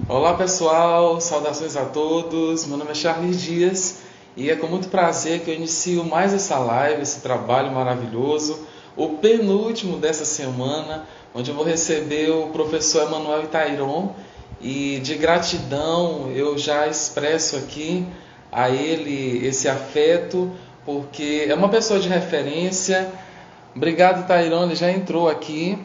Olá pessoal, saudações a todos. Meu nome é Charles Dias e é com muito prazer que eu inicio mais essa live, esse trabalho maravilhoso, o penúltimo dessa semana, onde eu vou receber o professor Emanuel Itairon e de gratidão eu já expresso aqui a ele esse afeto, porque é uma pessoa de referência. Obrigado, Itairon, ele já entrou aqui.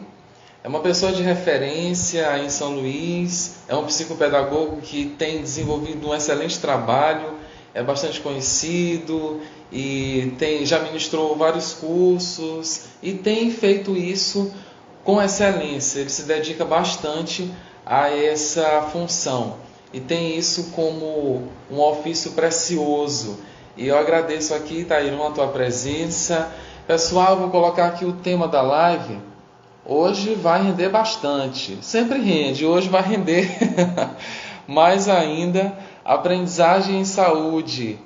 É uma pessoa de referência em São Luís, é um psicopedagogo que tem desenvolvido um excelente trabalho, é bastante conhecido e já ministrou vários cursos e tem feito isso com excelência. Ele se dedica bastante a essa função e tem isso como um ofício precioso. E eu agradeço aqui, Tairon, a tua presença. Pessoal, vou colocar aqui o tema da live. Hoje vai render bastante. Sempre rende, hoje vai render mais ainda. Aprendizagem em saúde.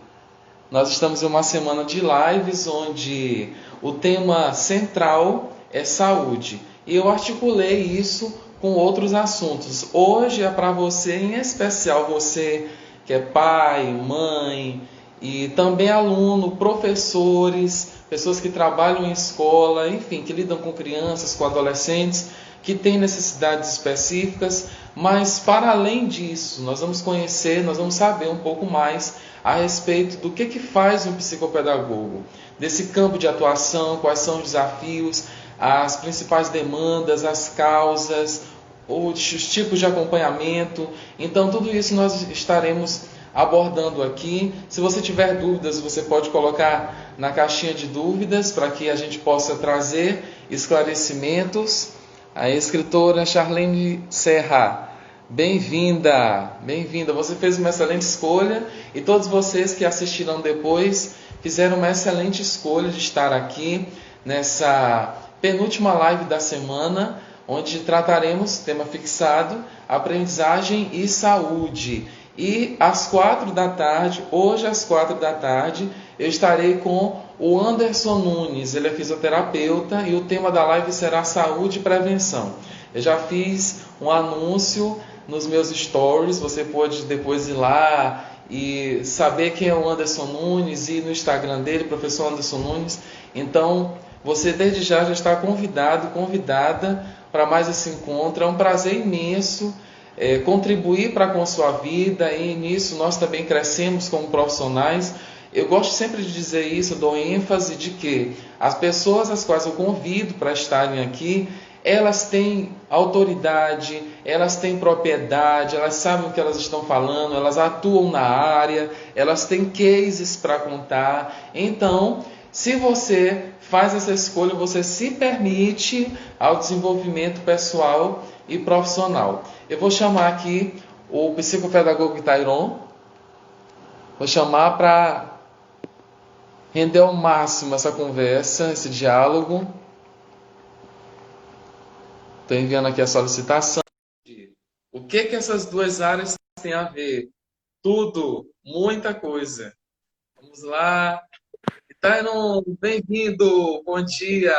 Nós estamos em uma semana de lives onde o tema central é saúde. E eu articulei isso com outros assuntos. Hoje é para você, em especial você que é pai, mãe e também aluno, professores, pessoas que trabalham em escola, enfim, que lidam com crianças, com adolescentes, que têm necessidades específicas, mas para além disso, nós vamos conhecer, nós vamos saber um pouco mais a respeito do que faz um psicopedagogo, desse campo de atuação, quais são os desafios, as principais demandas, as causas, os tipos de acompanhamento. Então, tudo isso nós estaremos abordando aqui. Se você tiver dúvidas, você pode colocar na caixinha de dúvidas para que a gente possa trazer esclarecimentos. A escritora Charlene Serra, bem-vinda, bem-vinda. Você fez uma excelente escolha e todos vocês que assistirão depois fizeram uma excelente escolha de estar aqui nessa penúltima live da semana, onde trataremos, tema fixado, aprendizagem e saúde. E às 4 da tarde, hoje às 4 da tarde, eu estarei com o Anderson Nunes. Ele é fisioterapeuta e o tema da live será saúde e prevenção. Eu já fiz um anúncio nos meus stories, você pode depois ir lá e saber quem é o Anderson Nunes e no Instagram dele, professor Anderson Nunes. Então, você desde já está convidado, convidada para mais esse encontro. É um prazer imenso contribuir para com a sua vida e nisso nós também crescemos como profissionais. Eu gosto sempre de dizer isso, eu dou ênfase de que as pessoas às quais eu convido para estarem aqui, elas têm autoridade, elas têm propriedade, elas sabem o que elas estão falando, elas atuam na área, elas têm cases para contar. Então, se você faz essa escolha, você se permite ao desenvolvimento pessoal e profissional. Eu vou chamar aqui o psicopedagogo Itairon, vou chamar para render ao máximo essa conversa, esse diálogo. Estou enviando aqui a solicitação. O que essas duas áreas têm a ver? Tudo, muita coisa. Vamos lá. Itairon, bem-vindo, bom dia.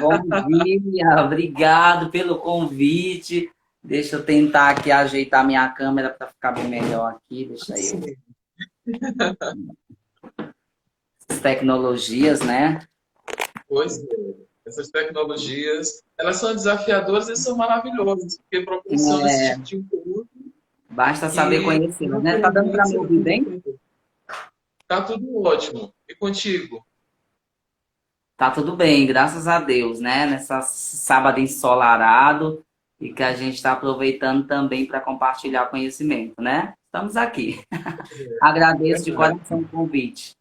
Bom dia, obrigado pelo convite. Deixa eu tentar aqui ajeitar minha câmera para ficar bem melhor aqui. Deixa eu. Sim. As tecnologias, né? Pois é, essas tecnologias, elas são desafiadoras e são maravilhosas, porque proporcionam esse É, tipo de encontro basta saber que conhecer, não né? Tá dando para permite me a ouvir gente bem? aprender. Tá tudo ótimo. E contigo? Tá tudo bem, graças a Deus, né? Nessa sábado ensolarado e que a gente está aproveitando também para compartilhar conhecimento, né? Estamos aqui. Agradeço de Verdade. coração o convite.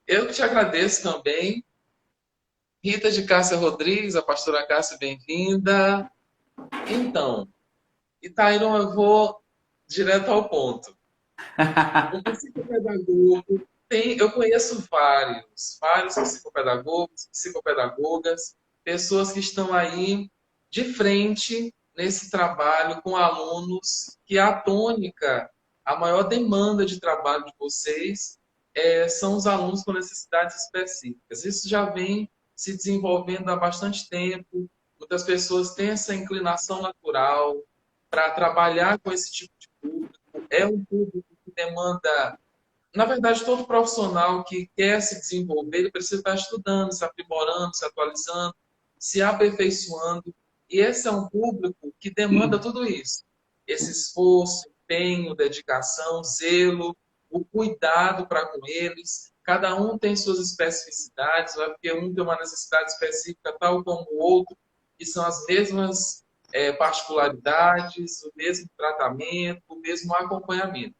Eu que te agradeço também. Rita de Cássia Rodrigues, a pastora Cássia, bem-vinda. Então, Itairon, eu vou direto ao ponto. Um psicopedagogo eu conheço vários psicopedagogos, psicopedagogas, pessoas que estão aí de frente nesse trabalho com alunos, que a tônica, a maior demanda de trabalho de vocês são os alunos com necessidades específicas. Isso já vem se desenvolvendo há bastante tempo. Muitas pessoas têm essa inclinação natural, para trabalhar com esse tipo de público. É um público que demanda, na verdade, todo profissional que quer se desenvolver, ele precisa estar estudando, se aprimorando, se atualizando, se aperfeiçoando. E esse é um público que demanda tudo isso. Esse esforço, empenho, dedicação, zelo, o cuidado para com eles. Cada um tem suas especificidades, porque um tem uma necessidade específica tal como o outro, e são as mesmas particularidades, o mesmo tratamento, o mesmo acompanhamento.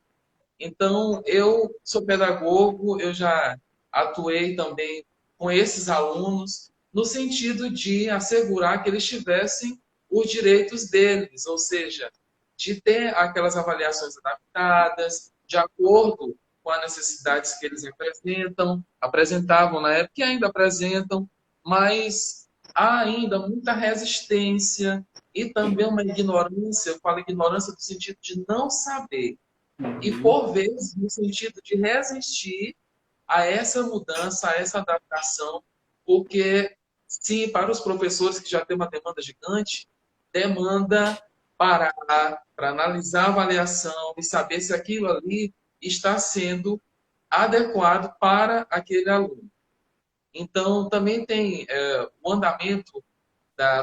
Então, eu sou pedagogo, eu já atuei também com esses alunos, no sentido de assegurar que eles tivessem os direitos deles, ou seja, de ter aquelas avaliações adaptadas, de acordo com as necessidades que eles apresentavam na época e ainda apresentam, mas há ainda muita resistência e também uma ignorância, eu falo ignorância no sentido de não saber, e por vezes no sentido de resistir a essa mudança, a essa adaptação, porque sim, para os professores que já têm uma demanda gigante, demanda parar para analisar a avaliação e saber se aquilo ali está sendo adequado para aquele aluno. Então, também tem o andamento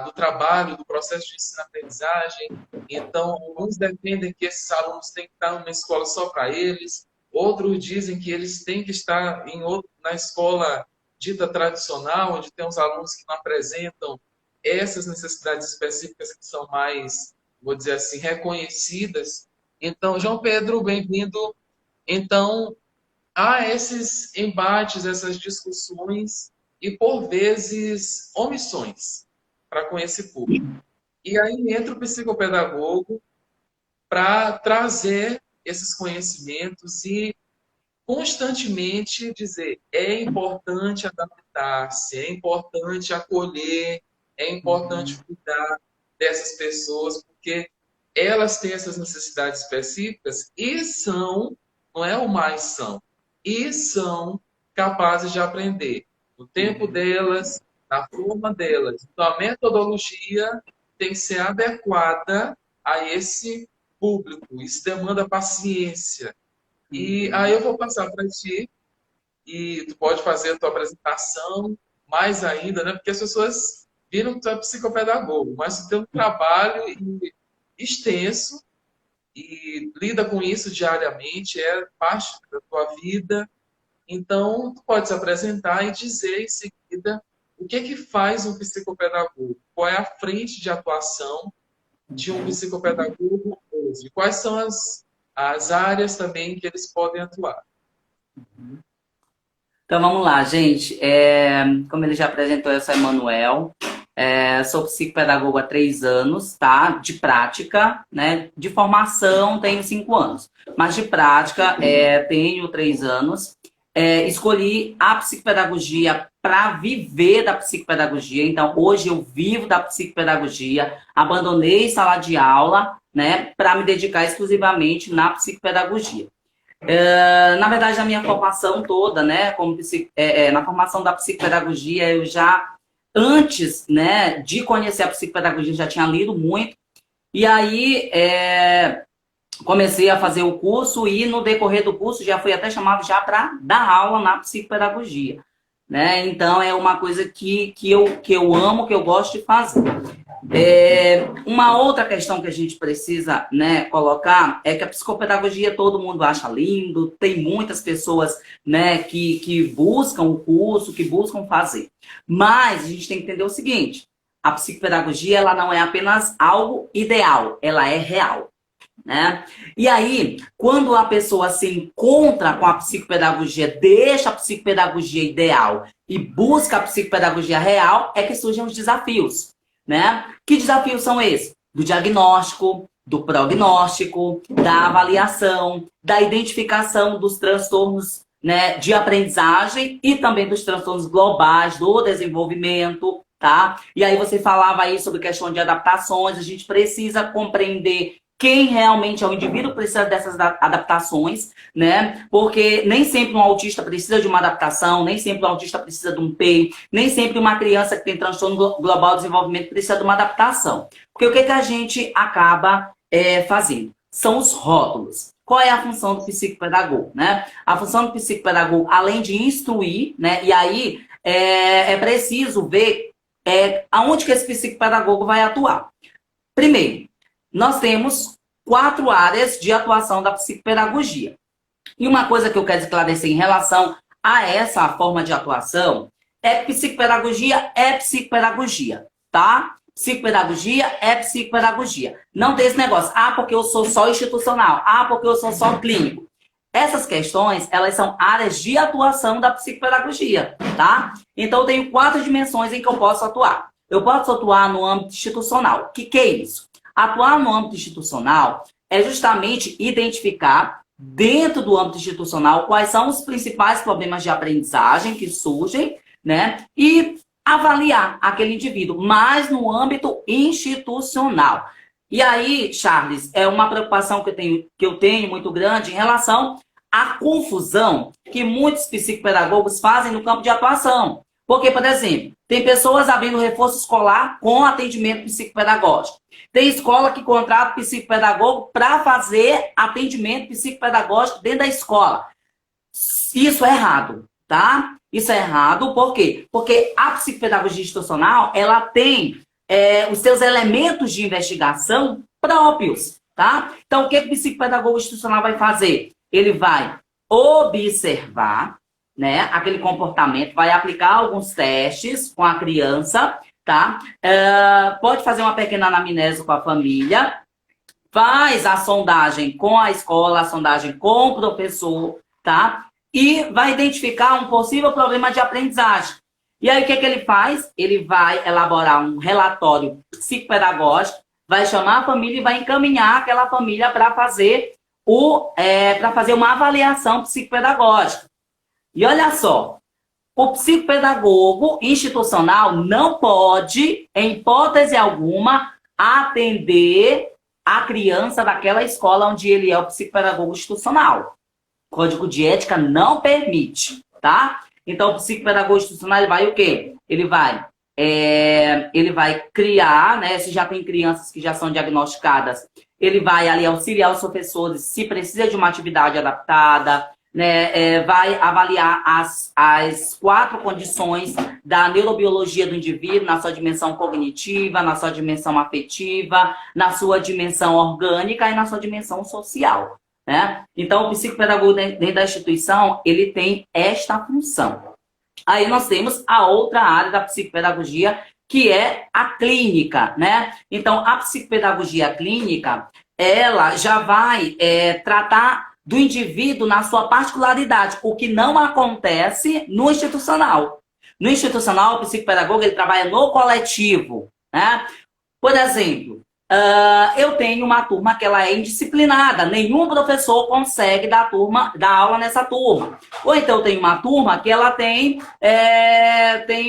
do trabalho, do processo de ensino-aprendizagem. Então, alguns defendem que esses alunos têm que estar numa escola só para eles, outros dizem que eles têm que estar na escola dita tradicional, onde tem os alunos que não apresentam essas necessidades específicas que são mais, vou dizer assim, reconhecidas. Então, João Pedro, bem-vindo. Então, há esses embates, essas discussões e, por vezes, omissões para com esse público. E aí entra o psicopedagogo para trazer esses conhecimentos e constantemente dizer: é importante adaptar-se, é importante acolher, é importante cuidar dessas pessoas, porque elas têm essas necessidades específicas e são, não é o mais são, e são capazes de aprender no tempo delas, na forma delas. Então, a metodologia tem que ser adequada a esse público. Isso demanda paciência. E aí eu vou passar para ti e tu pode fazer a tua apresentação mais ainda, né? Porque as pessoas viram que tu é psicopedagogo, mas tu tem um trabalho extenso e lida com isso diariamente, é parte da tua vida. Então, tu pode se apresentar e dizer em seguida o que é que faz um psicopedagogo, qual é a frente de atuação de um psicopedagogo hoje, quais são as áreas também que eles podem atuar. Então vamos lá, gente. Como ele já apresentou, eu sou Emanuel. Sou psicopedagogo há 3 anos, tá? De prática, né? De formação tenho 5 anos. Mas de prática tenho 3 anos. Escolhi a psicopedagogia para viver da psicopedagogia. Então, hoje eu vivo da psicopedagogia. Abandonei sala de aula, né? Para me dedicar exclusivamente na psicopedagogia. Na verdade, a minha formação toda, né, na formação da psicopedagogia, eu já, antes, né, de conhecer a psicopedagogia, já tinha lido muito. E aí, comecei a fazer o curso e, no decorrer do curso, já fui até chamado já para dar aula na psicopedagogia. Né? Então, é uma coisa que eu amo, que eu gosto de fazer. Uma outra questão que a gente precisa, né, colocar é que a psicopedagogia todo mundo acha lindo, tem muitas pessoas, né, que buscam o curso, que buscam fazer. Mas a gente tem que entender o seguinte: a psicopedagogia ela não é apenas algo ideal, ela é real. Né? E aí, quando a pessoa se encontra com a psicopedagogia, deixa a psicopedagogia ideal e busca a psicopedagogia real, é que surgem os desafios. Né? Que desafios são esses? Do diagnóstico, do prognóstico, da avaliação, da identificação dos transtornos, né, de aprendizagem e também dos transtornos globais do desenvolvimento, tá? E aí você falava aí sobre questão de adaptações, a gente precisa compreender quem realmente é o indivíduo que precisa dessas adaptações, né? Porque nem sempre um autista precisa de uma adaptação, nem sempre um autista precisa de um PEI, nem sempre uma criança que tem transtorno global de desenvolvimento precisa de uma adaptação. Porque o que a gente acaba fazendo? São os rótulos. Qual é a função do psicopedagogo, né? A função do psicopedagogo, além de instruir, né? E aí é preciso ver aonde que esse psicopedagogo vai atuar. Primeiro, nós temos 4 áreas de atuação da psicopedagogia. E uma coisa que eu quero esclarecer em relação a essa forma de atuação é que psicopedagogia é psicopedagogia, tá? Psicopedagogia é psicopedagogia. Não tem esse negócio, porque eu sou só institucional, porque eu sou só clínico. Essas questões, elas são áreas de atuação da psicopedagogia, tá? Então, eu tenho 4 dimensões em que eu posso atuar. Eu posso atuar no âmbito institucional. O que é isso? Atuar no âmbito institucional é justamente identificar, dentro do âmbito institucional, quais são os principais problemas de aprendizagem que surgem, né? E avaliar aquele indivíduo, mas no âmbito institucional. E aí, Charles, é uma preocupação que eu tenho muito grande em relação à confusão que muitos psicopedagogos fazem no campo de atuação. Porque, por exemplo, tem pessoas abrindo reforço escolar com atendimento psicopedagógico. Tem escola que contrata psicopedagogo para fazer atendimento psicopedagógico dentro da escola. Isso é errado, tá? Isso é errado, por quê? Porque a psicopedagogia institucional, ela tem os seus elementos de investigação próprios, tá? Então, o que o psicopedagogo institucional vai fazer? Ele vai observar, né, aquele comportamento, vai aplicar alguns testes com a criança, tá? Pode fazer uma pequena anamnese com a família, faz a sondagem com a escola, a sondagem com o professor, tá? E vai identificar um possível problema de aprendizagem. E aí, o que ele faz? Ele vai elaborar um relatório psicopedagógico, vai chamar a família e vai encaminhar aquela família para fazer uma avaliação psicopedagógica. E olha só, o psicopedagogo institucional não pode, em hipótese alguma, atender a criança daquela escola onde ele é o psicopedagogo institucional. O Código de Ética não permite, tá? Então, o psicopedagogo institucional, ele vai o quê? Ele vai criar, né? Se já tem crianças que já são diagnosticadas, ele vai ali auxiliar os professores se precisa de uma atividade adaptada, né, vai avaliar as 4 condições da neurobiologia do indivíduo na sua dimensão cognitiva, na sua dimensão afetiva, na sua dimensão orgânica e na sua dimensão social, né? Então, o psicopedagogo dentro da instituição, ele tem esta função. Aí nós temos a outra área da psicopedagogia, que é a clínica, né? Então, a psicopedagogia clínica, ela já vai tratar do indivíduo na sua particularidade, o que não acontece no institucional. No institucional, o psicopedagogo, ele trabalha no coletivo, né? Por exemplo, eu tenho uma turma que ela é indisciplinada, nenhum professor consegue dar aula nessa turma. Ou então eu tenho uma turma que ela tem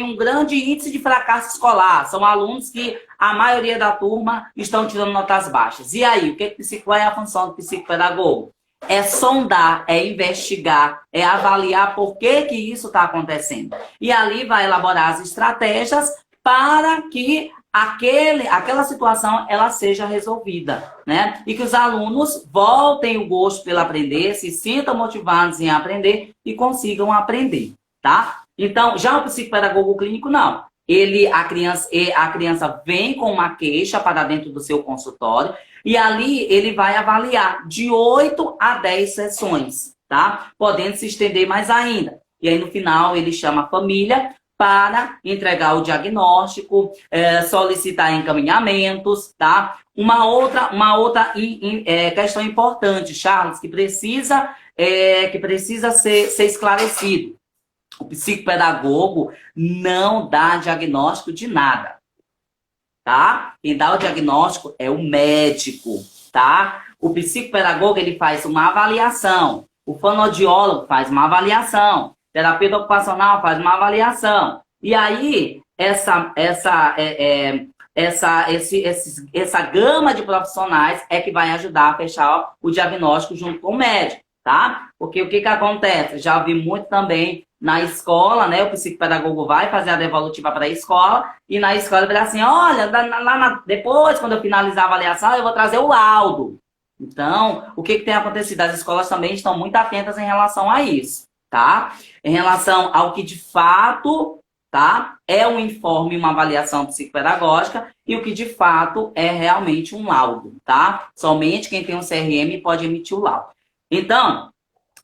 um grande índice de fracasso escolar, são alunos que a maioria da turma estão tirando notas baixas. E aí, qual é a função do psicopedagogo? É sondar, é investigar, é avaliar por que isso está acontecendo. E ali vai elaborar as estratégias para que aquela situação ela seja resolvida, né? E que os alunos voltem o gosto pelo aprender, se sintam motivados em aprender e consigam aprender, tá? Então, já o psicopedagogo clínico, não. A criança vem com uma queixa para dentro do seu consultório e ali ele vai avaliar de 8 a 10 sessões, tá? Podendo se estender mais ainda. E aí, no final, ele chama a família para entregar o diagnóstico, solicitar encaminhamentos, tá? Uma outra questão importante, Charles, que precisa ser esclarecido. O psicopedagogo não dá diagnóstico de nada, tá? Quem dá o diagnóstico é o médico, tá? O psicopedagogo, ele faz uma avaliação, o fonoaudiólogo faz uma avaliação, o terapeuta ocupacional faz uma avaliação. E aí, essa gama de profissionais é que vai ajudar a fechar o diagnóstico junto com o médico, tá? Porque o que acontece? Já vi muito também na escola, né? O psicopedagogo vai fazer a devolutiva para a escola, e na escola ele vai assim, olha, depois, quando eu finalizar a avaliação, eu vou trazer o laudo. Então, o que tem acontecido? As escolas também estão muito atentas em relação a isso, tá? Em relação ao que de fato, tá? É um informe, uma avaliação psicopedagógica, e o que de fato é realmente um laudo, tá? Somente quem tem um CRM pode emitir o laudo. Então,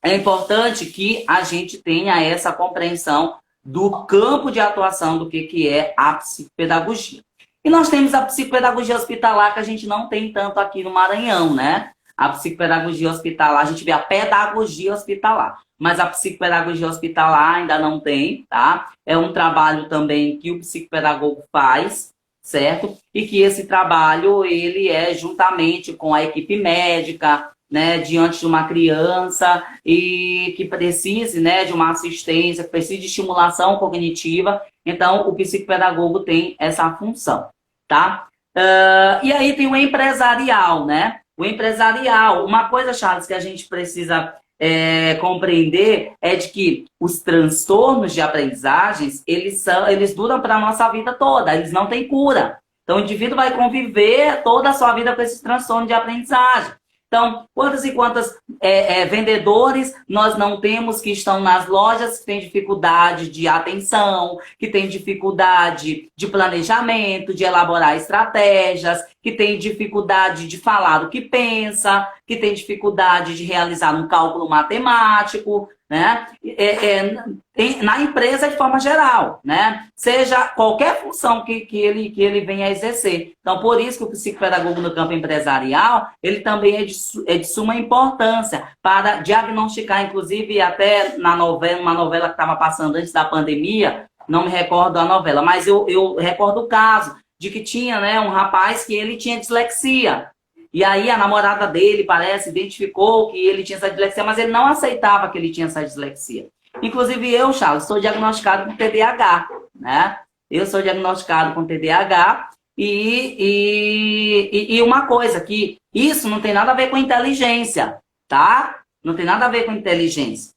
é importante que a gente tenha essa compreensão do campo de atuação do que é a psicopedagogia. E nós temos a psicopedagogia hospitalar, que a gente não tem tanto aqui no Maranhão, né? A psicopedagogia hospitalar, a gente vê a pedagogia hospitalar, mas a psicopedagogia hospitalar ainda não tem, tá? É um trabalho também que o psicopedagogo faz, certo? E que esse trabalho, ele é juntamente com a equipe médica, né, diante de uma criança e que precise, né, de uma assistência, que precise de estimulação cognitiva. Então, o psicopedagogo tem essa função, tá? E aí tem o empresarial, né? O empresarial, uma coisa, Charles, que a gente precisa compreender é de que os transtornos de aprendizagens, eles duram para a nossa vida toda, eles não têm cura. Então, o indivíduo vai conviver toda a sua vida com esse transtorno de aprendizagem. Então, quantas e quantas vendedores nós não temos que estão nas lojas que têm dificuldade de atenção, que têm dificuldade de planejamento, de elaborar estratégias, que têm dificuldade de falar o que pensa, que têm dificuldade de realizar um cálculo matemático, né? Na empresa de forma geral, né? Seja qualquer função que ele venha a exercer. Então, por isso que o psicopedagogo no campo empresarial, ele também é de suma importância para diagnosticar, inclusive até uma novela que estava passando antes da pandemia, não me recordo a novela, mas eu recordo o caso de que tinha, né, um rapaz que ele tinha dislexia. E aí a namorada dele, parece, identificou que ele tinha essa dislexia, mas ele não aceitava que ele tinha essa dislexia. Inclusive eu, Charles, sou diagnosticado com TDAH, né? Eu sou diagnosticado com TDAH e uma coisa, que isso não tem nada a ver com inteligência, tá? Não tem nada a ver com inteligência.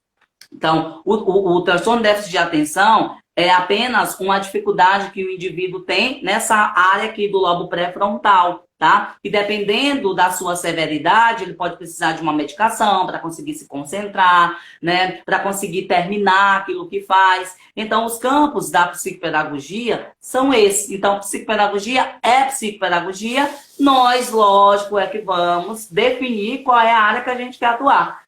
Então, o transtorno de déficit de atenção é apenas uma dificuldade que o indivíduo tem nessa área aqui do lobo pré-frontal, tá? E dependendo da sua severidade, ele pode precisar de uma medicação para conseguir se concentrar, né? Para conseguir terminar aquilo que faz. Então, os campos da psicopedagogia são esses. Então, psicopedagogia é psicopedagogia. Nós, lógico, é que vamos definir qual é a área que a gente quer atuar.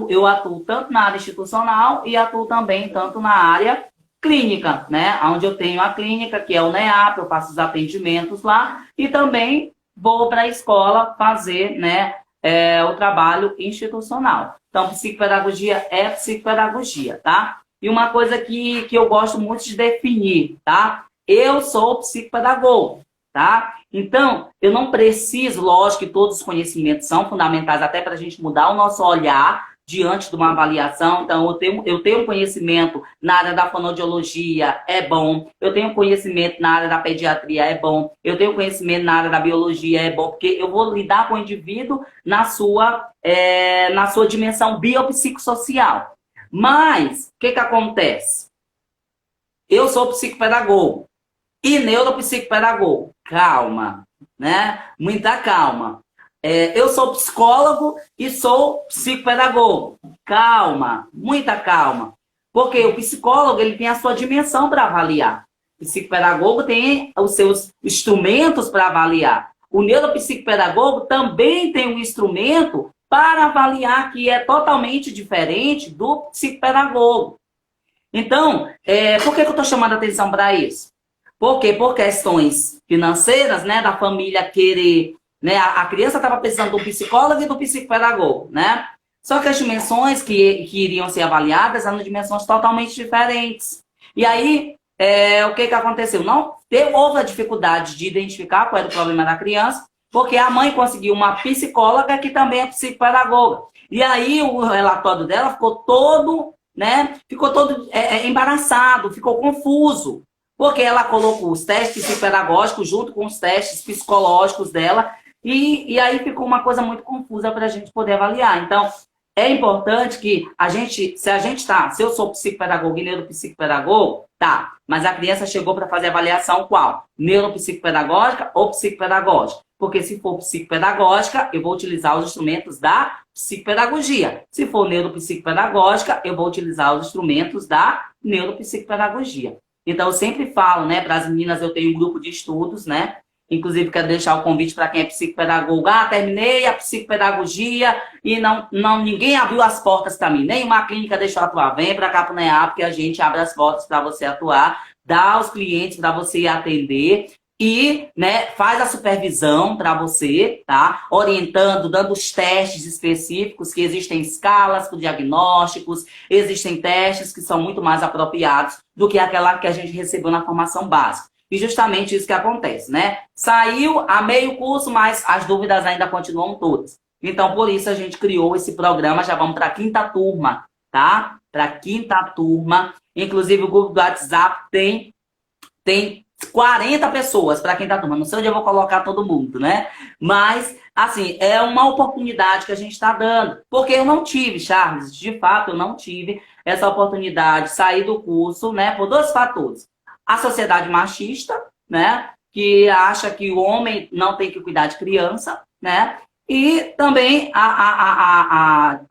Eu atuo tanto na área institucional e atuo também tanto na área clínica, né? Onde eu tenho a clínica, que é o NEAP, eu faço os atendimentos lá, e também vou para a escola fazer, né, o trabalho institucional. Então, psicopedagogia é psicopedagogia, tá? E uma coisa que eu gosto muito de definir, tá? Eu sou psicopedagogo, tá? Então, eu não preciso, lógico que todos os conhecimentos são fundamentais até para a gente mudar o nosso olhar diante de uma avaliação. Então, eu tenho conhecimento na área da fonoaudiologia, é bom. Eu tenho conhecimento na área da pediatria, é bom. Eu tenho conhecimento na área da biologia, é bom. Porque eu vou lidar com o indivíduo na sua dimensão biopsicossocial. Mas, o que acontece? Eu sou psicopedagogo e neuropsicopedagogo. Calma, né? Muita calma. Eu sou psicólogo e sou psicopedagogo. Calma, muita calma. Porque o psicólogo, ele tem a sua dimensão para avaliar. O psicopedagogo tem os seus instrumentos para avaliar. O neuropsicopedagogo também tem um instrumento para avaliar, que é totalmente diferente do psicopedagogo. Então, por que eu estou chamando a atenção para isso? Porque por questões financeiras, né, da família querer... Né? A criança estava precisando do psicólogo e do psicopedagogo, né? Só que as dimensões que iriam ser avaliadas eram dimensões totalmente diferentes. E aí, o que aconteceu? Houve a dificuldade de identificar qual era o problema da criança, porque a mãe conseguiu uma psicóloga que também é psicopedagoga. E aí o relatório dela ficou todo, né? Ficou todo embaraçado, ficou confuso. Porque ela colocou os testes psicopedagógicos junto com os testes psicológicos dela. E aí ficou uma coisa muito confusa para a gente poder avaliar. Então, é importante que a gente, se eu sou psicopedagogo e neuropsicopedagogo, tá, mas a criança chegou para fazer avaliação qual? Neuropsicopedagógica ou psicopedagógica? Porque se for psicopedagógica, eu vou utilizar os instrumentos da psicopedagogia. Se for neuropsicopedagógica, eu vou utilizar os instrumentos da neuropsicopedagogia. Então, eu sempre falo, né, para as meninas, eu tenho um grupo de estudos, né? Inclusive, quero deixar o convite para quem é psicopedagogo. Ah, terminei a psicopedagogia e ninguém abriu as portas para mim. Nenhuma clínica deixou atuar. Vem para cá para o NEA, porque a gente abre as portas para você atuar, dá aos clientes para você atender e, né, faz a supervisão para você, tá? Orientando, dando os testes específicos, que existem escalas para diagnósticos, existem testes que são muito mais apropriados do que aquela que a gente recebeu na formação básica. E justamente isso que acontece, né? Saiu a meio curso, mas as dúvidas ainda continuam todas. Então, por isso a gente criou esse programa, já vamos para a 5ª turma, tá? Para a 5ª turma. Inclusive, o grupo do WhatsApp tem 40 pessoas para a 5ª turma. Não sei onde eu vou colocar todo mundo, né? Mas, assim, é uma oportunidade que a gente está dando. Porque eu não tive, Charles, de fato, eu não tive essa oportunidade de sair do curso, né? Por 2 fatores. A sociedade machista, né, que acha que o homem não tem que cuidar de criança, né, e também a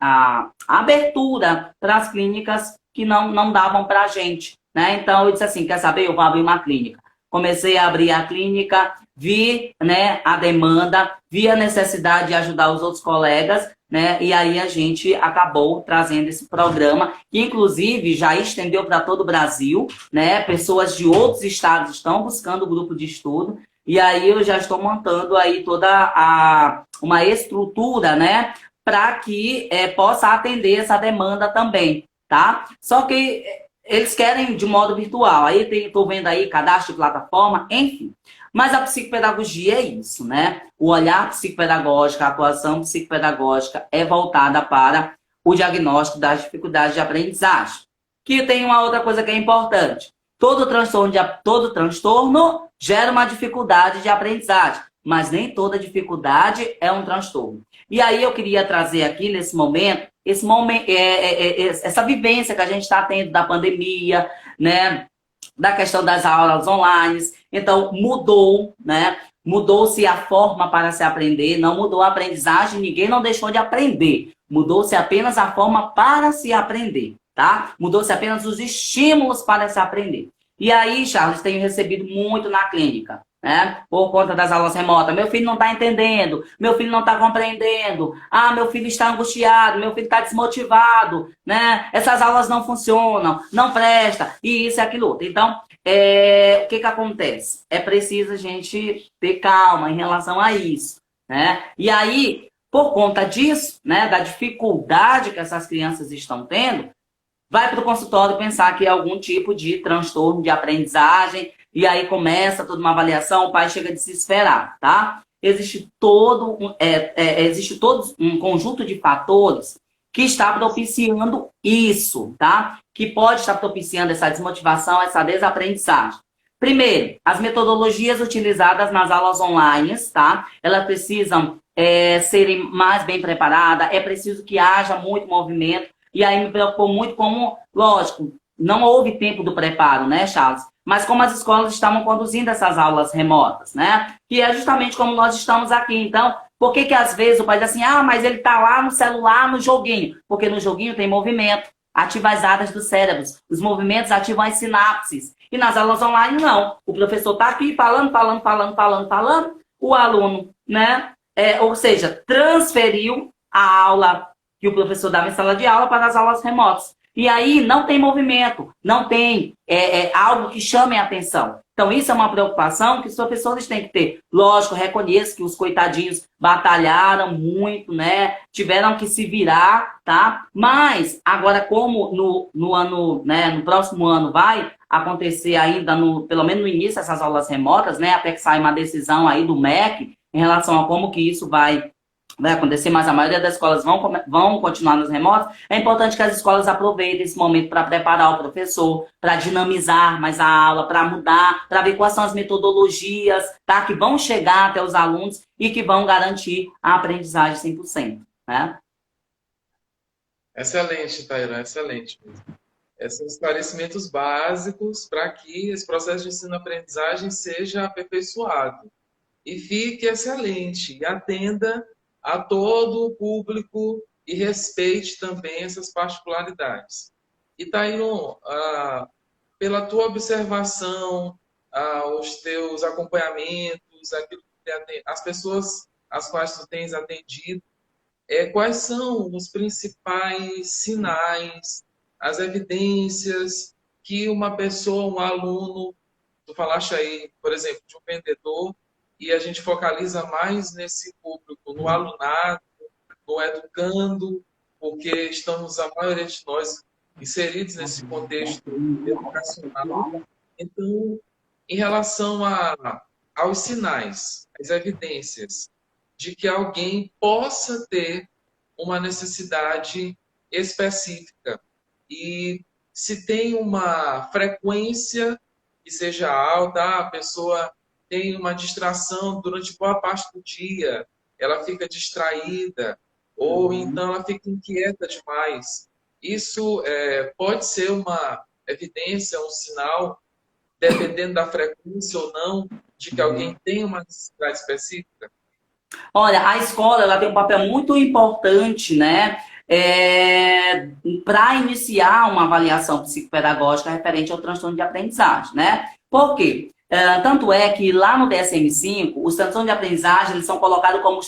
abertura para as clínicas que não davam para a gente, né. Então, eu disse assim, quer saber, eu vou abrir uma clínica. Comecei a abrir a clínica, vi, né, a demanda, vi a necessidade de ajudar os outros colegas, né? E aí a gente acabou trazendo esse programa, que inclusive já estendeu para todo o Brasil, né? Pessoas de outros estados estão buscando o grupo de estudo, e aí eu já estou montando aí toda uma estrutura, né? Para que possa atender essa demanda também, tá? Só que eles querem de modo virtual, aí estou vendo aí cadastro de plataforma, enfim. Mas a psicopedagogia é isso, né? O olhar psicopedagógico, a atuação psicopedagógica é voltada para o diagnóstico das dificuldades de aprendizagem. Que tem uma outra coisa que é importante. Todo transtorno gera uma dificuldade de aprendizagem, mas nem toda dificuldade é um transtorno. E aí eu queria trazer aqui nesse momento, essa vivência que a gente está tendo da pandemia, né? Da questão das aulas online. Então, mudou, né? Mudou-se a forma para se aprender, não mudou a aprendizagem, ninguém não deixou de aprender. Mudou-se apenas a forma para se aprender, tá? Mudou-se apenas os estímulos para se aprender. E aí, Charles, tenho recebido muito na clínica, né? Por conta das aulas remotas. Meu filho não está entendendo, meu filho não está compreendendo, meu filho está angustiado, meu filho está desmotivado, né? Essas aulas não funcionam, não presta, e isso e aquilo outro. Então, o que acontece? É preciso a gente ter calma em relação a isso, né? E aí, por conta disso, né, da dificuldade que essas crianças estão tendo, vai para o consultório pensar que é algum tipo de transtorno de aprendizagem, e aí começa toda uma avaliação, o pai chega a desesperar, tá? Existe todo um conjunto de fatores que está propiciando isso, tá? Que pode estar propiciando essa desmotivação, essa desaprendizagem. Primeiro, as metodologias utilizadas nas aulas online, tá? Elas precisam serem mais bem preparadas, é preciso que haja muito movimento. E aí me preocupou muito como, lógico, não houve tempo do preparo, né, Charles? Mas como as escolas estavam conduzindo essas aulas remotas, né? Que é justamente como nós estamos aqui. Então, por que às vezes o pai diz assim, mas ele tá lá no celular, no joguinho? Porque no joguinho tem movimento, ativa as áreas do cérebro, os movimentos ativam as sinapses. E nas aulas online, não. O professor tá aqui falando, o aluno, né? Ou seja, transferiu a aula que o professor dava em sala de aula para as aulas remotas. E aí não tem movimento, não tem algo que chame a atenção. Então isso é uma preocupação que os professores têm que ter. Lógico, reconheço que os coitadinhos batalharam muito, né? Tiveram que se virar, tá? Mas agora como no ano, né, no próximo ano vai acontecer ainda, pelo menos no início, essas aulas remotas, né? Até que saia uma decisão aí do MEC em relação a como que isso vai acontecer, mas a maioria das escolas vão continuar nos remotos. É importante que as escolas aproveitem esse momento para preparar o professor, para dinamizar mais a aula, para mudar, para ver quais são as metodologias, tá, que vão chegar até os alunos e que vão garantir a aprendizagem 100%, né? Excelente, Tairã, excelente mesmo. Esses esclarecimentos básicos para que esse processo de ensino-aprendizagem seja aperfeiçoado e fique excelente e atenda a todo o público e respeite também essas particularidades. E, Taíron, pela tua observação, os teus acompanhamentos, as pessoas às quais tu tens atendido, quais são os principais sinais, as evidências que uma pessoa, um aluno, tu falaste aí, por exemplo, de um vendedor, e a gente focaliza mais nesse público, no alunado, no educando, porque estamos, a maioria de nós, inseridos nesse contexto educacional. Então, em relação aos sinais, às evidências de que alguém possa ter uma necessidade específica e se tem uma frequência que seja alta, a pessoa tem uma distração durante boa parte do dia, ela fica distraída, ou então ela fica inquieta demais. Isso pode ser uma evidência, um sinal, dependendo da frequência ou não, de que alguém tem uma necessidade específica? Olha, a escola ela tem um papel muito importante, né? Para iniciar uma avaliação psicopedagógica referente ao transtorno de aprendizagem, né? Por quê? Tanto é que lá no DSM-5, os transtornos de aprendizagem eles são colocados como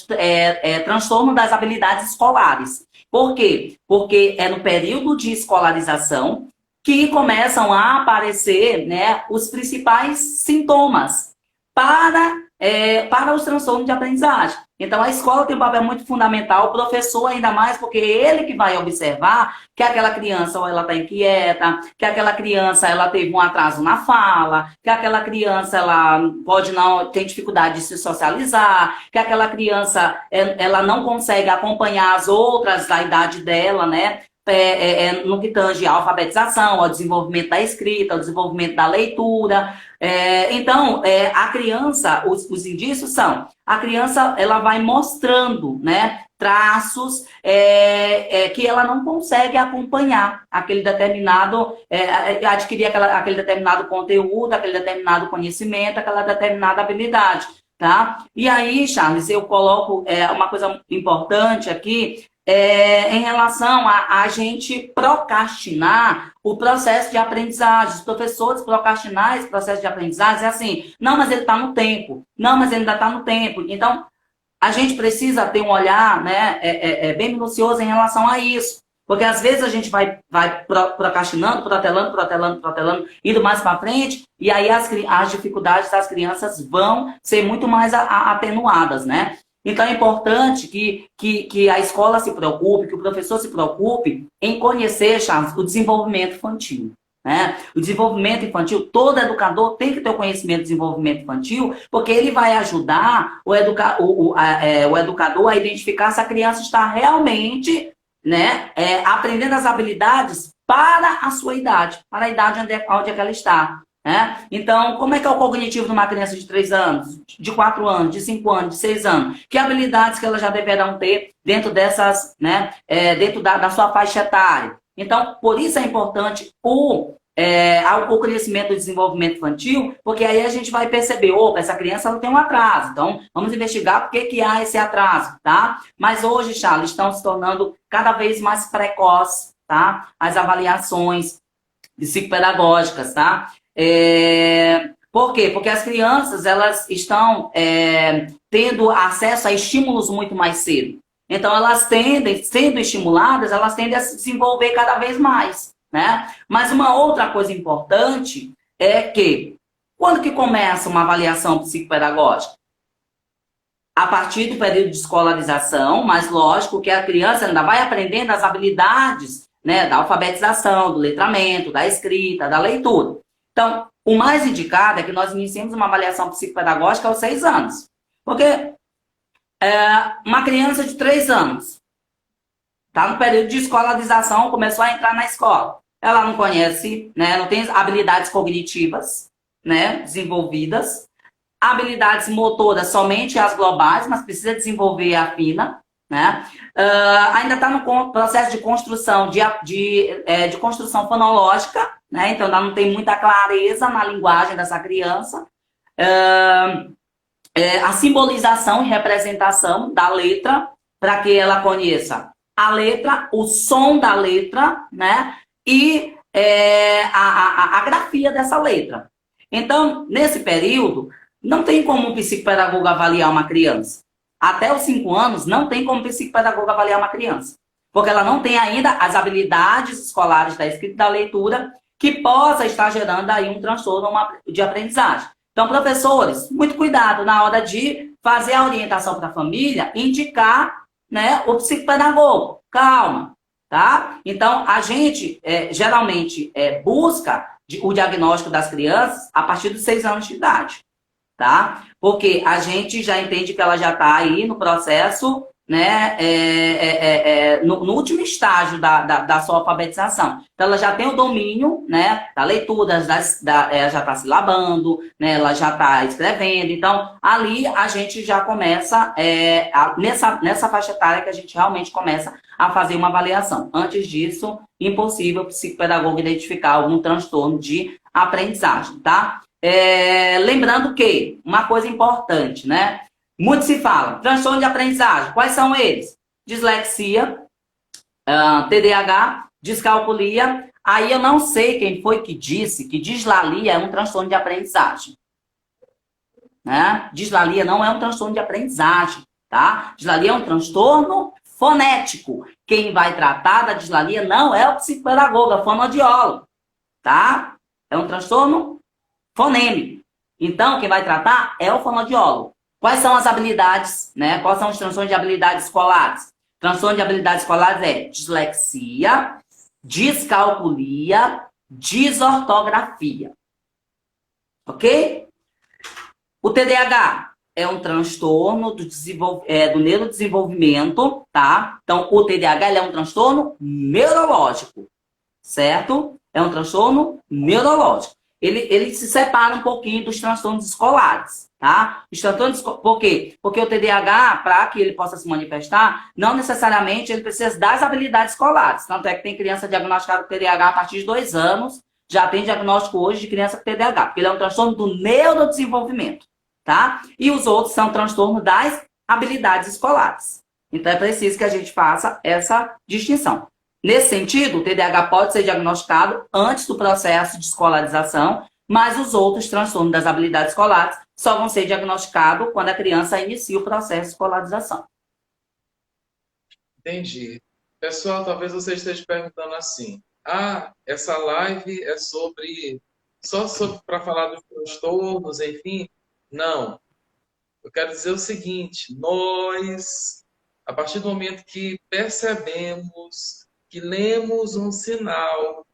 transtorno das habilidades escolares. Por quê? Porque é no período de escolarização que começam a aparecer, né, os principais sintomas para os transtornos de aprendizagem. Então, a escola tem um papel muito fundamental, o professor ainda mais, porque é ele que vai observar que aquela criança ou ela está inquieta, que aquela criança ela teve um atraso na fala, que aquela criança ela pode não ter dificuldade de se socializar, que aquela criança ela não consegue acompanhar as outras da idade dela, né? No que tange a alfabetização, ao desenvolvimento da escrita, ao desenvolvimento da leitura. Então, a criança, os indícios são, a criança ela vai mostrando, né, traços que ela não consegue acompanhar aquele determinado, adquirir aquele determinado conteúdo, aquele determinado conhecimento, aquela determinada habilidade. Tá? E aí, Charles, eu coloco uma coisa importante aqui, em relação a gente procrastinar o processo de aprendizagem. Os professores procrastinar esse processo de aprendizagem é assim, não, mas ele está no tempo, não, mas ele ainda está no tempo. Então, a gente precisa ter um olhar, né, bem minucioso em relação a isso. Porque às vezes a gente vai procrastinando, protelando, indo mais para frente, e aí as dificuldades das crianças vão ser muito mais atenuadas, né? Então é importante que a escola se preocupe, que o professor se preocupe em conhecer, Charles, o desenvolvimento infantil. Né? O desenvolvimento infantil, todo educador tem que ter o conhecimento do desenvolvimento infantil, porque ele vai ajudar o educador a identificar se a criança está realmente, né, aprendendo as habilidades para a sua idade, para a idade onde é que ela está. Então, como é que é o cognitivo de uma criança de 3 anos, de 4 anos, de 5 anos, de 6 anos? Que habilidades que elas já deverão ter dentro dessas, né, dentro da sua faixa etária? Então, por isso é importante o conhecimento do desenvolvimento infantil, porque aí a gente vai perceber, opa, essa criança não tem um atraso, então vamos investigar por que há esse atraso, tá? Mas hoje, Charles, estão se tornando cada vez mais precoces, tá? As avaliações psicopedagógicas, tá? Por quê? Porque as crianças, elas estão tendo acesso a estímulos muito mais cedo. Então, elas tendem, sendo estimuladas, elas tendem a se desenvolver cada vez mais, né? Mas uma outra coisa importante é que, quando que começa uma avaliação psicopedagógica? A partir do período de escolarização, mas lógico que a criança ainda vai aprendendo as habilidades, né, da alfabetização, do letramento, da escrita, da leitura. Então, o mais indicado é que nós iniciemos uma avaliação psicopedagógica aos 6 anos. Porque uma criança de 3 anos está no período de escolarização, começou a entrar na escola. Ela não conhece, né, não tem habilidades cognitivas, né, desenvolvidas, habilidades motoras somente as globais, mas precisa desenvolver a fina. né? Ainda está no processo de construção de construção fonológica, né? Então ainda não tem muita clareza na linguagem dessa criança. A simbolização e representação da letra para que ela conheça a letra, o som da letra, né? E a grafia dessa letra. Então, nesse período, não tem como um psicopedagogo avaliar uma criança. Até os 5 anos, não tem como um psicopedagogo avaliar uma criança. Porque ela não tem ainda as habilidades escolares da escrita e da leitura que possa estar gerando aí um transtorno de aprendizagem. Então, professores, muito cuidado na hora de fazer a orientação para a família, indicar, né, o psicopedagogo. Calma, tá? Então, a gente geralmente busca o diagnóstico das crianças a partir dos 6 anos de idade, tá? Porque a gente já entende que ela já está aí no processo, né, no último estágio da sua alfabetização. Então, ela já tem o domínio, né, da leitura, ela já está silabando, né, ela já está escrevendo. Então, ali a gente já começa, nessa faixa etária que a gente realmente começa a fazer uma avaliação. Antes disso, impossível o psicopedagogo identificar algum transtorno de aprendizagem, tá? Lembrando que, uma coisa importante, né? Muito se fala, transtorno de aprendizagem. Quais são eles? Dislexia, TDAH, descalculia. Aí eu não sei quem foi que disse que dislalia é um transtorno de aprendizagem. Né? Dislalia não é um transtorno de aprendizagem, tá? Dislalia é um transtorno fonético. Quem vai tratar da dislalia não é o psicopedagogo, é o fonoaudiólogo, tá? É um transtorno fonêmico. Então, quem vai tratar é o fonoaudiólogo. Quais são as habilidades, né? Quais são os transtornos de habilidades escolares? Transtorno de habilidades escolares é dislexia, descalculia, desortografia. Ok? O TDAH é um transtorno do neurodesenvolvimento, tá? Então, o TDAH é um transtorno neurológico, certo? É um transtorno neurológico. Ele se separa um pouquinho dos transtornos escolares, tá? Os transtornos, por quê? Porque o TDAH, para que ele possa se manifestar, não necessariamente ele precisa das habilidades escolares. Tanto é que tem criança diagnosticada com TDAH a partir de 2 anos, já tem diagnóstico hoje de criança com TDAH, porque ele é um transtorno do neurodesenvolvimento, tá? E os outros são transtornos das habilidades escolares. Então é preciso que a gente faça essa distinção. Nesse sentido, o TDAH pode ser diagnosticado antes do processo de escolarização, mas os outros transtornos das habilidades escolares só vão ser diagnosticados quando a criança inicia o processo de escolarização. Entendi. Pessoal, talvez você esteja perguntando assim: essa live é só sobre para falar dos transtornos, enfim? Não. Eu quero dizer o seguinte: nós, a partir do momento que percebemos, que lemos um sinal,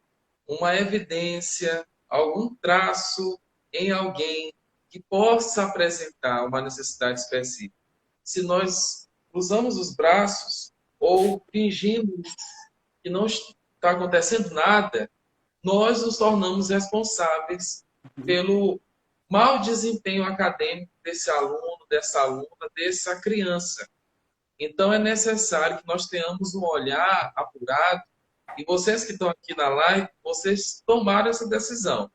uma evidência, algum traço em alguém que possa apresentar uma necessidade específica, se nós cruzamos os braços ou fingimos que não está acontecendo nada, nós nos tornamos responsáveis pelo mau desempenho acadêmico desse aluno, dessa aluna, dessa criança. Então, é necessário que nós tenhamos um olhar apurado, e vocês que estão aqui na live, vocês tomaram essa decisão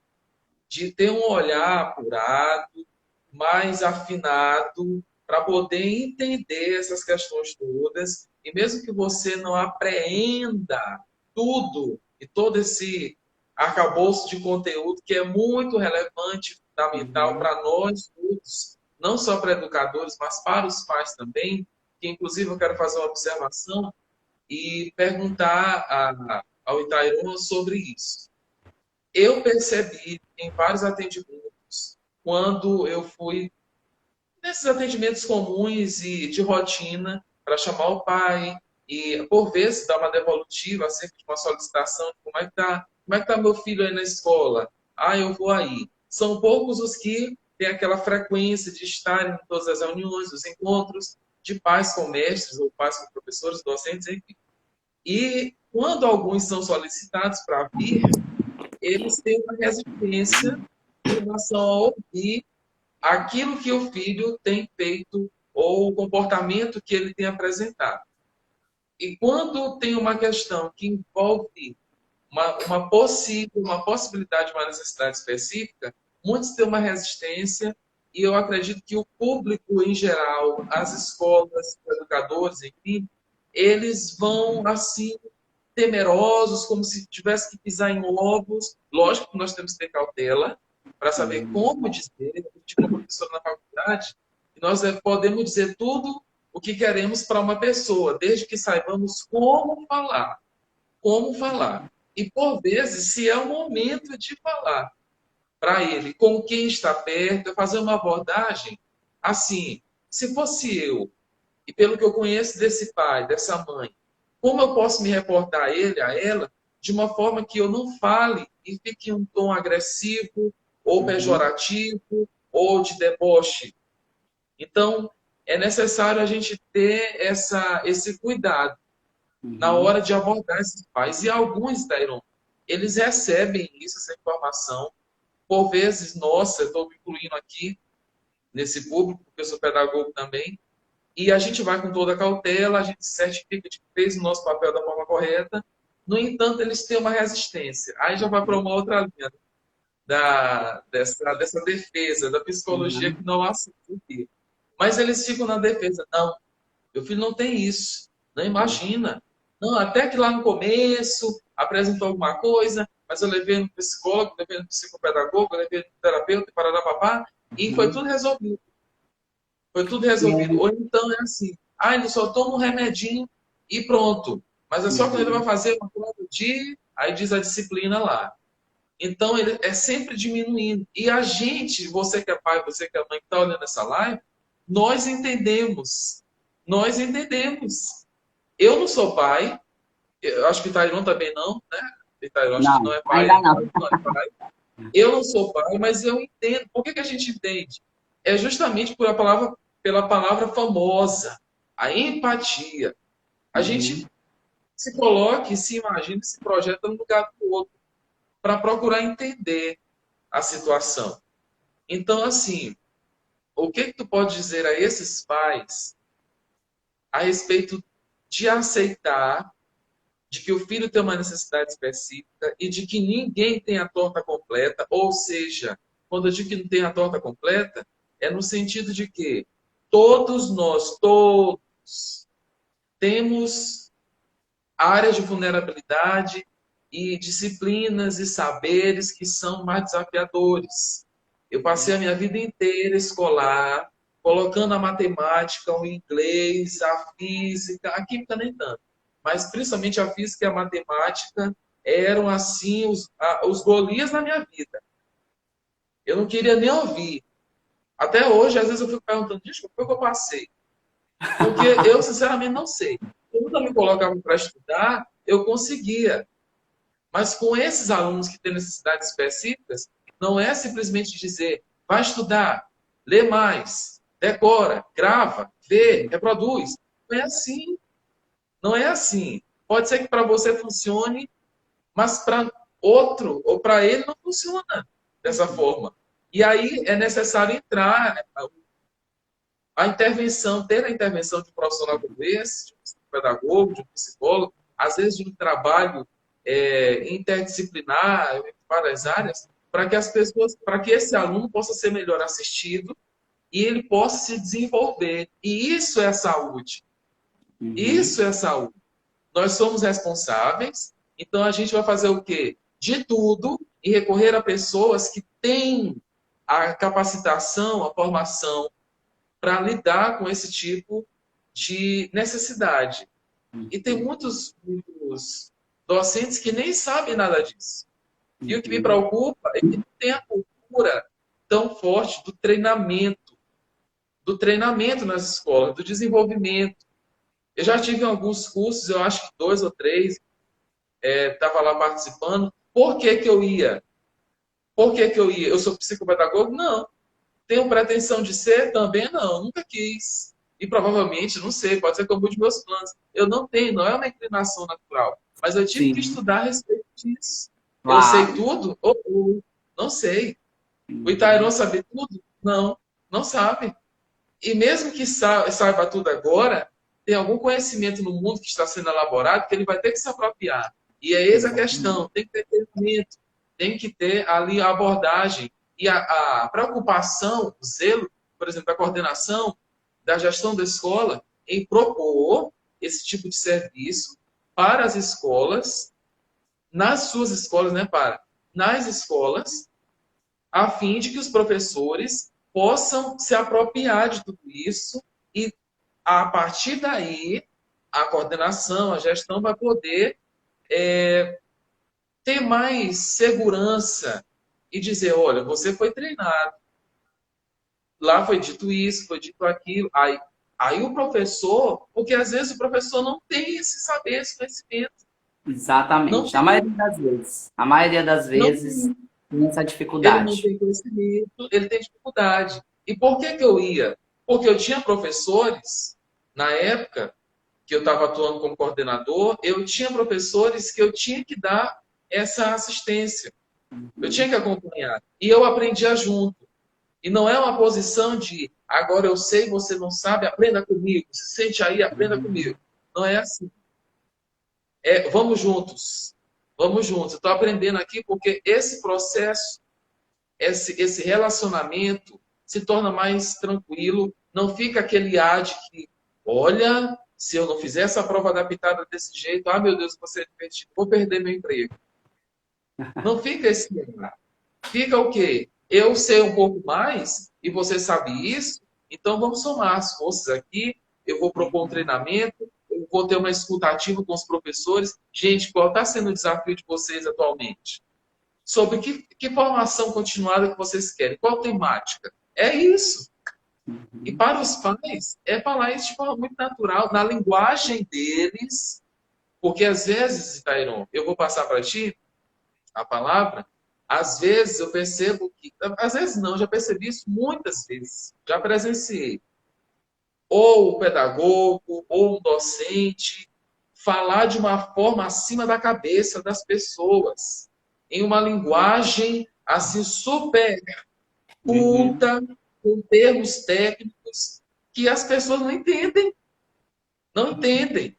de ter um olhar apurado, mais afinado, para poder entender essas questões todas, e mesmo que você não apreenda tudo e todo esse arcabouço de conteúdo que é muito relevante, fundamental para nós todos, não só para educadores, mas para os pais também, que inclusive eu quero fazer uma observação e perguntar ao Itairon sobre isso. Eu percebi em vários atendimentos, quando eu fui nesses atendimentos comuns e de rotina, para chamar o pai e, por vezes, dar uma devolutiva acerca de uma solicitação, de como é que tá meu filho aí na escola? Eu vou aí. São poucos os que têm aquela frequência de estar em todas as reuniões, os encontros de pais com mestres ou pais com professores, docentes, enfim. E quando alguns são solicitados para vir, eles têm uma resistência em relação a ouvir aquilo que o filho tem feito ou o comportamento que ele tem apresentado. E quando tem uma questão que envolve uma possibilidade de uma necessidade específica, muitos têm uma resistência e eu acredito que o público em geral, as escolas, os educadores, enfim, eles vão assim temerosos, como se tivesse que pisar em ovos. Lógico que nós temos que ter cautela para saber como dizer, tipo uma professora na faculdade, e nós podemos dizer tudo o que queremos para uma pessoa, desde que saibamos como falar. Como falar. E, por vezes, se é o momento de falar para ele, com quem está perto, fazer uma abordagem assim. Se fosse eu, e pelo que eu conheço desse pai, dessa mãe, como eu posso me reportar a ele, a ela, de uma forma que eu não fale e fique em um tom agressivo, ou pejorativo, ou de deboche? Então, é necessário a gente ter esse cuidado na hora de abordar esses pais. E alguns, Dairon, eles recebem isso, essa informação. Por vezes, nossa, eu estou me incluindo aqui nesse público, porque eu sou pedagogo também, e a gente vai com toda a cautela, a gente certifica de que fez o nosso papel da forma correta. No entanto, eles têm uma resistência. Aí já vai para uma outra linha dessa defesa, da psicologia que não aceita aqui. Mas eles ficam na defesa. Não, meu filho não tem isso. Não imagina. Não, até que lá no começo apresentou alguma coisa, mas eu levei no psicólogo, levei no psicopedagogo, levei no terapeuta, parará, papá, e foi tudo resolvido. Foi tudo resolvido. Ou então é assim, ele só toma um remedinho e pronto. Mas é só quando ele vai fazer uma coisa do dia, aí diz a disciplina lá. Então ele é sempre diminuindo. E a gente, você que é pai, você que é mãe que está olhando essa live, nós entendemos. Nós entendemos. Eu não sou pai, eu acho que Tairon também não, né? Tairon acho que Não, não é pai, ainda não. não é pai. Eu não sou pai, mas eu entendo. Por que a gente entende? É justamente pela palavra famosa, a empatia. A gente se coloca e se imagina, se projeta no lugar do outro, para procurar entender a situação. Então, assim, o que tu pode dizer a esses pais a respeito de aceitar de que o filho tem uma necessidade específica e de que ninguém tem a torta completa, ou seja, quando eu digo que não tem a torta completa, é no sentido de que todos temos áreas de vulnerabilidade e disciplinas e saberes que são mais desafiadores. Eu passei a minha vida inteira escolar, colocando a matemática, o inglês, a física, a química nem tanto, mas principalmente a física e a matemática eram assim os Golias na minha vida. Eu não queria nem ouvir. Até hoje, às vezes eu fico perguntando, gente, como foi que eu passei? Porque eu, sinceramente, não sei. Eu nunca me colocava para estudar, eu conseguia. Mas com esses alunos que têm necessidades específicas, não é simplesmente dizer, vai estudar, lê mais, decora, grava, vê, reproduz. Não é assim. Não é assim. Pode ser que para você funcione, mas para outro ou para ele não funciona dessa forma. E aí é necessário entrar a intervenção, ter a intervenção de um profissional como esse, de um psicopedagogo, de um psicólogo, às vezes de um trabalho interdisciplinar em várias áreas, para que as pessoas, para que esse aluno possa ser melhor assistido e ele possa se desenvolver. E isso é saúde. Isso é saúde. Nós somos responsáveis, então a gente vai fazer o quê? De tudo e recorrer a pessoas que têm a capacitação, a formação para lidar com esse tipo de necessidade. E tem muitos docentes que nem sabem nada disso. E o que me preocupa é que não tem a cultura tão forte do treinamento nas escolas, do desenvolvimento. Eu já tive alguns cursos, eu acho que 2 ou 3, estava lá participando. Por que que eu ia? Por que que eu ia? Eu sou psicopedagogo? Não. Tenho pretensão de ser? Também não. Nunca quis. E provavelmente, não sei, pode ser que eu mude meus planos. Eu não tenho, não é uma inclinação natural. Mas eu tive que Sim, estudar a respeito disso. Eu sei claro. tudo? Ou não sei. O Itairon sabe tudo? Não, não sabe. E mesmo que saiba tudo agora, tem algum conhecimento no mundo que está sendo elaborado que ele vai ter que se apropriar. E é essa a questão, tem que ter treinamento, tem que ter ali a abordagem e a preocupação, o zelo, por exemplo, da coordenação, da gestão da escola, em propor esse tipo de serviço para as escolas, nas suas escolas, né, nas escolas, a fim de que os professores possam se apropriar de tudo isso e, a partir daí, a coordenação, a gestão vai poder ter mais segurança e dizer, olha, você foi treinado, lá foi dito isso, foi dito aquilo. Aí o professor, porque às vezes o professor não tem esse saber, esse conhecimento. Não Exatamente. A tem, maioria das vezes. A maioria das não vezes tem. tem essa Ele não dificuldade. tem conhecimento, ele tem dificuldade. E por que eu ia? Porque eu tinha professores, na época que eu estava atuando como coordenador, eu tinha professores que eu tinha que dar essa assistência. Eu tinha que acompanhar. E eu aprendia junto. E não é uma posição de agora eu sei, você não sabe, aprenda comigo. Se sente aí, aprenda comigo. Não é assim. Vamos juntos. Vamos juntos. Eu estou aprendendo aqui porque esse processo, esse relacionamento se torna mais tranquilo. Não fica aquele ar de que, olha, se eu não fizer essa prova adaptada desse jeito, ah, meu Deus, você é divertido, vou perder meu emprego. Não fica esse ar. Fica o quê? Eu sei um pouco mais e você sabe isso, então vamos somar as forças aqui. Eu vou propor um treinamento, eu vou ter uma escuta ativa com os professores. Gente, qual está sendo o desafio de vocês atualmente? Sobre que formação continuada que vocês querem? Qual temática? É isso. E para os pais, é falar isso de forma muito natural, na linguagem deles, porque às vezes, Tairon, eu vou passar para ti a palavra, às vezes eu percebo que, às vezes não, já percebi isso muitas vezes, já presenciei. Ou o pedagogo, ou o docente, falar de uma forma acima da cabeça das pessoas, em uma linguagem assim super Uhum. culta, com termos técnicos que as pessoas não entendem, não entendem,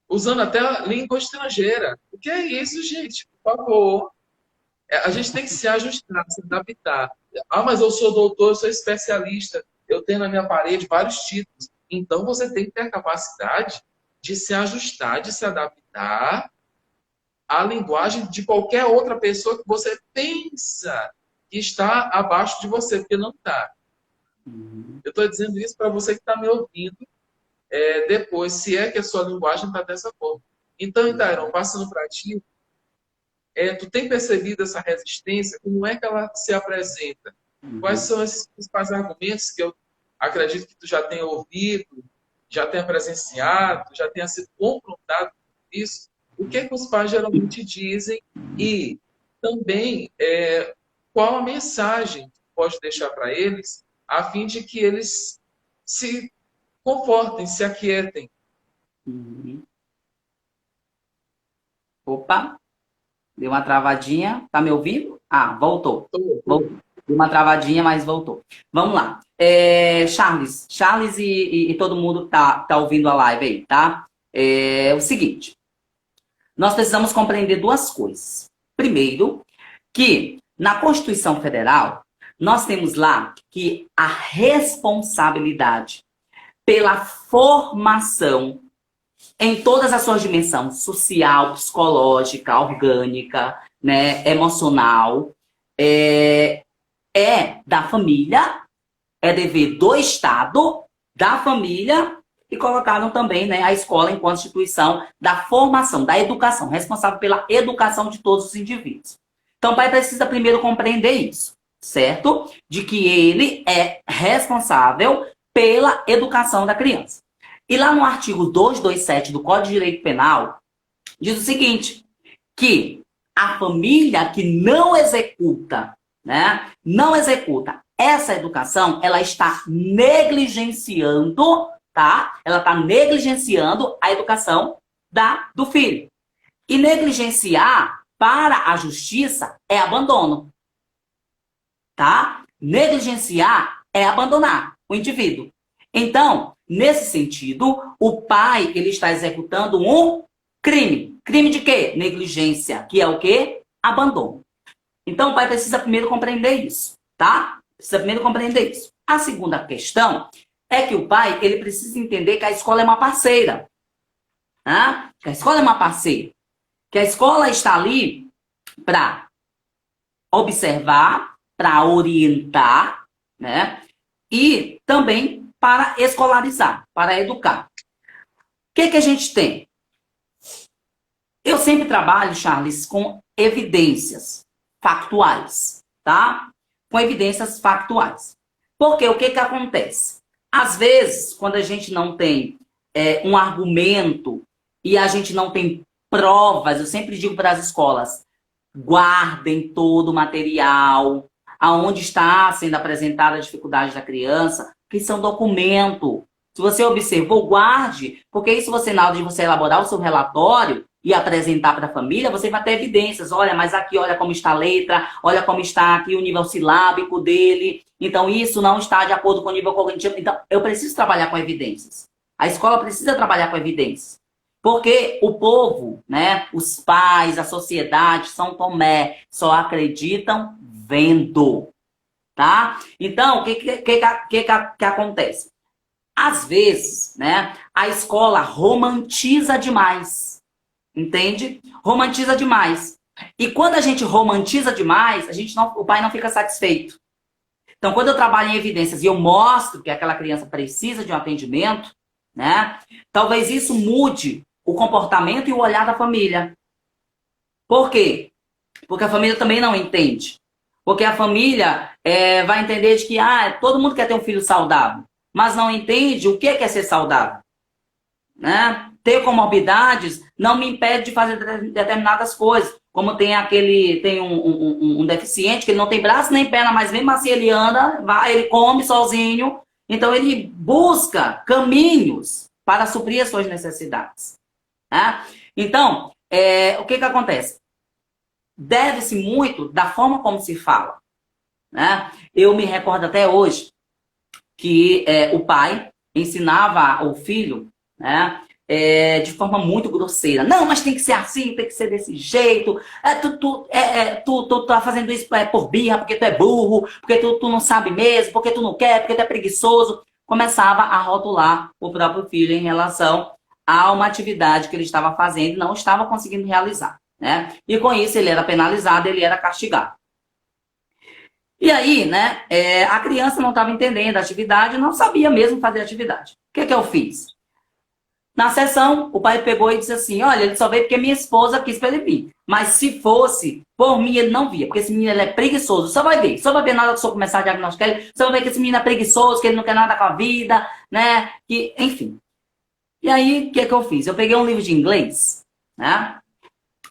usando até a língua estrangeira. O que é isso, gente? Por favor. A gente tem que se ajustar, se adaptar. Ah, mas eu sou doutor, eu sou especialista, eu tenho na minha parede vários títulos. Então você tem que ter a capacidade de se ajustar, de se adaptar à linguagem de qualquer outra pessoa que você pensa que está abaixo de você, porque não está. Eu estou dizendo isso para você que está me ouvindo depois, se é que a sua linguagem está dessa forma. Então, Itairon, passando para ti, tu tem percebido essa resistência? Como é que ela se apresenta? Quais Uhum. são esses principais argumentos que eu acredito que tu já tenha ouvido, já tenha presenciado, já tenha sido confrontado com isso? O que é que os pais geralmente dizem? E também, qual a mensagem que tu pode deixar para eles, a fim de que eles se confortem, se aquietem? Uhum. Opa, deu uma travadinha. Tá me ouvindo? Ah, voltou. Voltou. Deu uma travadinha, mas voltou. Vamos lá. Charles e todo mundo tá ouvindo a live aí, tá? É o seguinte. Nós precisamos compreender duas coisas. Primeiro, que na Constituição Federal, nós temos lá que a responsabilidade pela formação em todas as suas dimensões, social, psicológica, orgânica, né, emocional, é da família, é dever do Estado, da família, e colocaram também, né, a escola enquanto instituição da formação, da educação, responsável pela educação de todos os indivíduos. Então, o pai precisa primeiro compreender isso, certo? De que ele é responsável pela educação da criança. E lá no artigo 227 do Código de Direito Penal, diz o seguinte, que a família que não executa, né, não executa essa educação, ela está negligenciando, tá? Ela está negligenciando a educação do filho. E negligenciar para a justiça é abandono, tá? Negligenciar é abandonar. o indivíduo. Então, nesse sentido, o pai ele está executando um crime. Crime de quê? Negligência, que é o quê? Abandono. Então, o pai precisa primeiro compreender isso, tá? Precisa primeiro compreender isso. A segunda questão é que o pai ele precisa entender que a escola é uma parceira. Tá? Que a escola é uma parceira. Que a escola está ali para observar, para orientar, né? E também para escolarizar, para educar. O que a gente tem? Eu sempre trabalho, Charles, com evidências factuais, tá? Com evidências factuais. Porque o que acontece? Às vezes, quando a gente não tem um argumento e a gente não tem provas, eu sempre digo para as escolas, guardem todo o material, aonde está sendo apresentada a dificuldade da criança, que são documento. Se você observou, guarde, porque isso você, na hora de você elaborar o seu relatório e apresentar para a família, você vai ter evidências. Olha, mas aqui, olha como está a letra, olha como está aqui o nível silábico dele. Então, isso não está de acordo com o nível cognitivo. Então, eu preciso trabalhar com evidências. A escola precisa trabalhar com evidências. Porque o povo, né, os pais, a sociedade, São Tomé, só acreditam vendo. Tá? Então, o que acontece? Às vezes, né, a escola romantiza demais. Entende? Romantiza demais. E quando a gente romantiza demais, o pai não fica satisfeito. Então, quando eu trabalho em evidências e eu mostro que aquela criança precisa de um atendimento, né, talvez isso mude o comportamento e o olhar da família. Por quê? Porque a família também não entende. Porque a família vai entender de que todo mundo quer ter um filho saudável, mas não entende o que é ser saudável. Né? Ter comorbidades não me impede de fazer determinadas coisas. Como tem um deficiente que ele não tem braço nem perna, mas mesmo assim ele anda, ele come sozinho. Então ele busca caminhos para suprir as suas necessidades. Né? Então, o que acontece? Deve-se muito da forma como se fala. Né? Eu me recordo até hoje que o pai ensinava o filho, né, de forma muito grosseira. Não, mas tem que ser assim, tem que ser desse jeito. Tu tá fazendo isso por birra, porque tu é burro, porque tu não sabe mesmo, porque tu não quer, porque tu é preguiçoso. Começava a rotular o próprio filho em relação a uma atividade que ele estava fazendo e não estava conseguindo realizar. Né? E com isso ele era penalizado, ele era castigado. E aí, né, a criança não estava entendendo a atividade, não sabia mesmo fazer a atividade. O que eu fiz? Na sessão, o pai pegou e disse assim, olha, ele só veio porque minha esposa quis para ele vir. Mas se fosse por mim, ele não via, porque esse menino ele é preguiçoso. Só vai ver na hora que o senhor começar a diagnosticar ele, só vai ver que esse menino é preguiçoso, que ele não quer nada com a vida, né, que, enfim. E aí, o que eu fiz? Eu peguei um livro de inglês, né?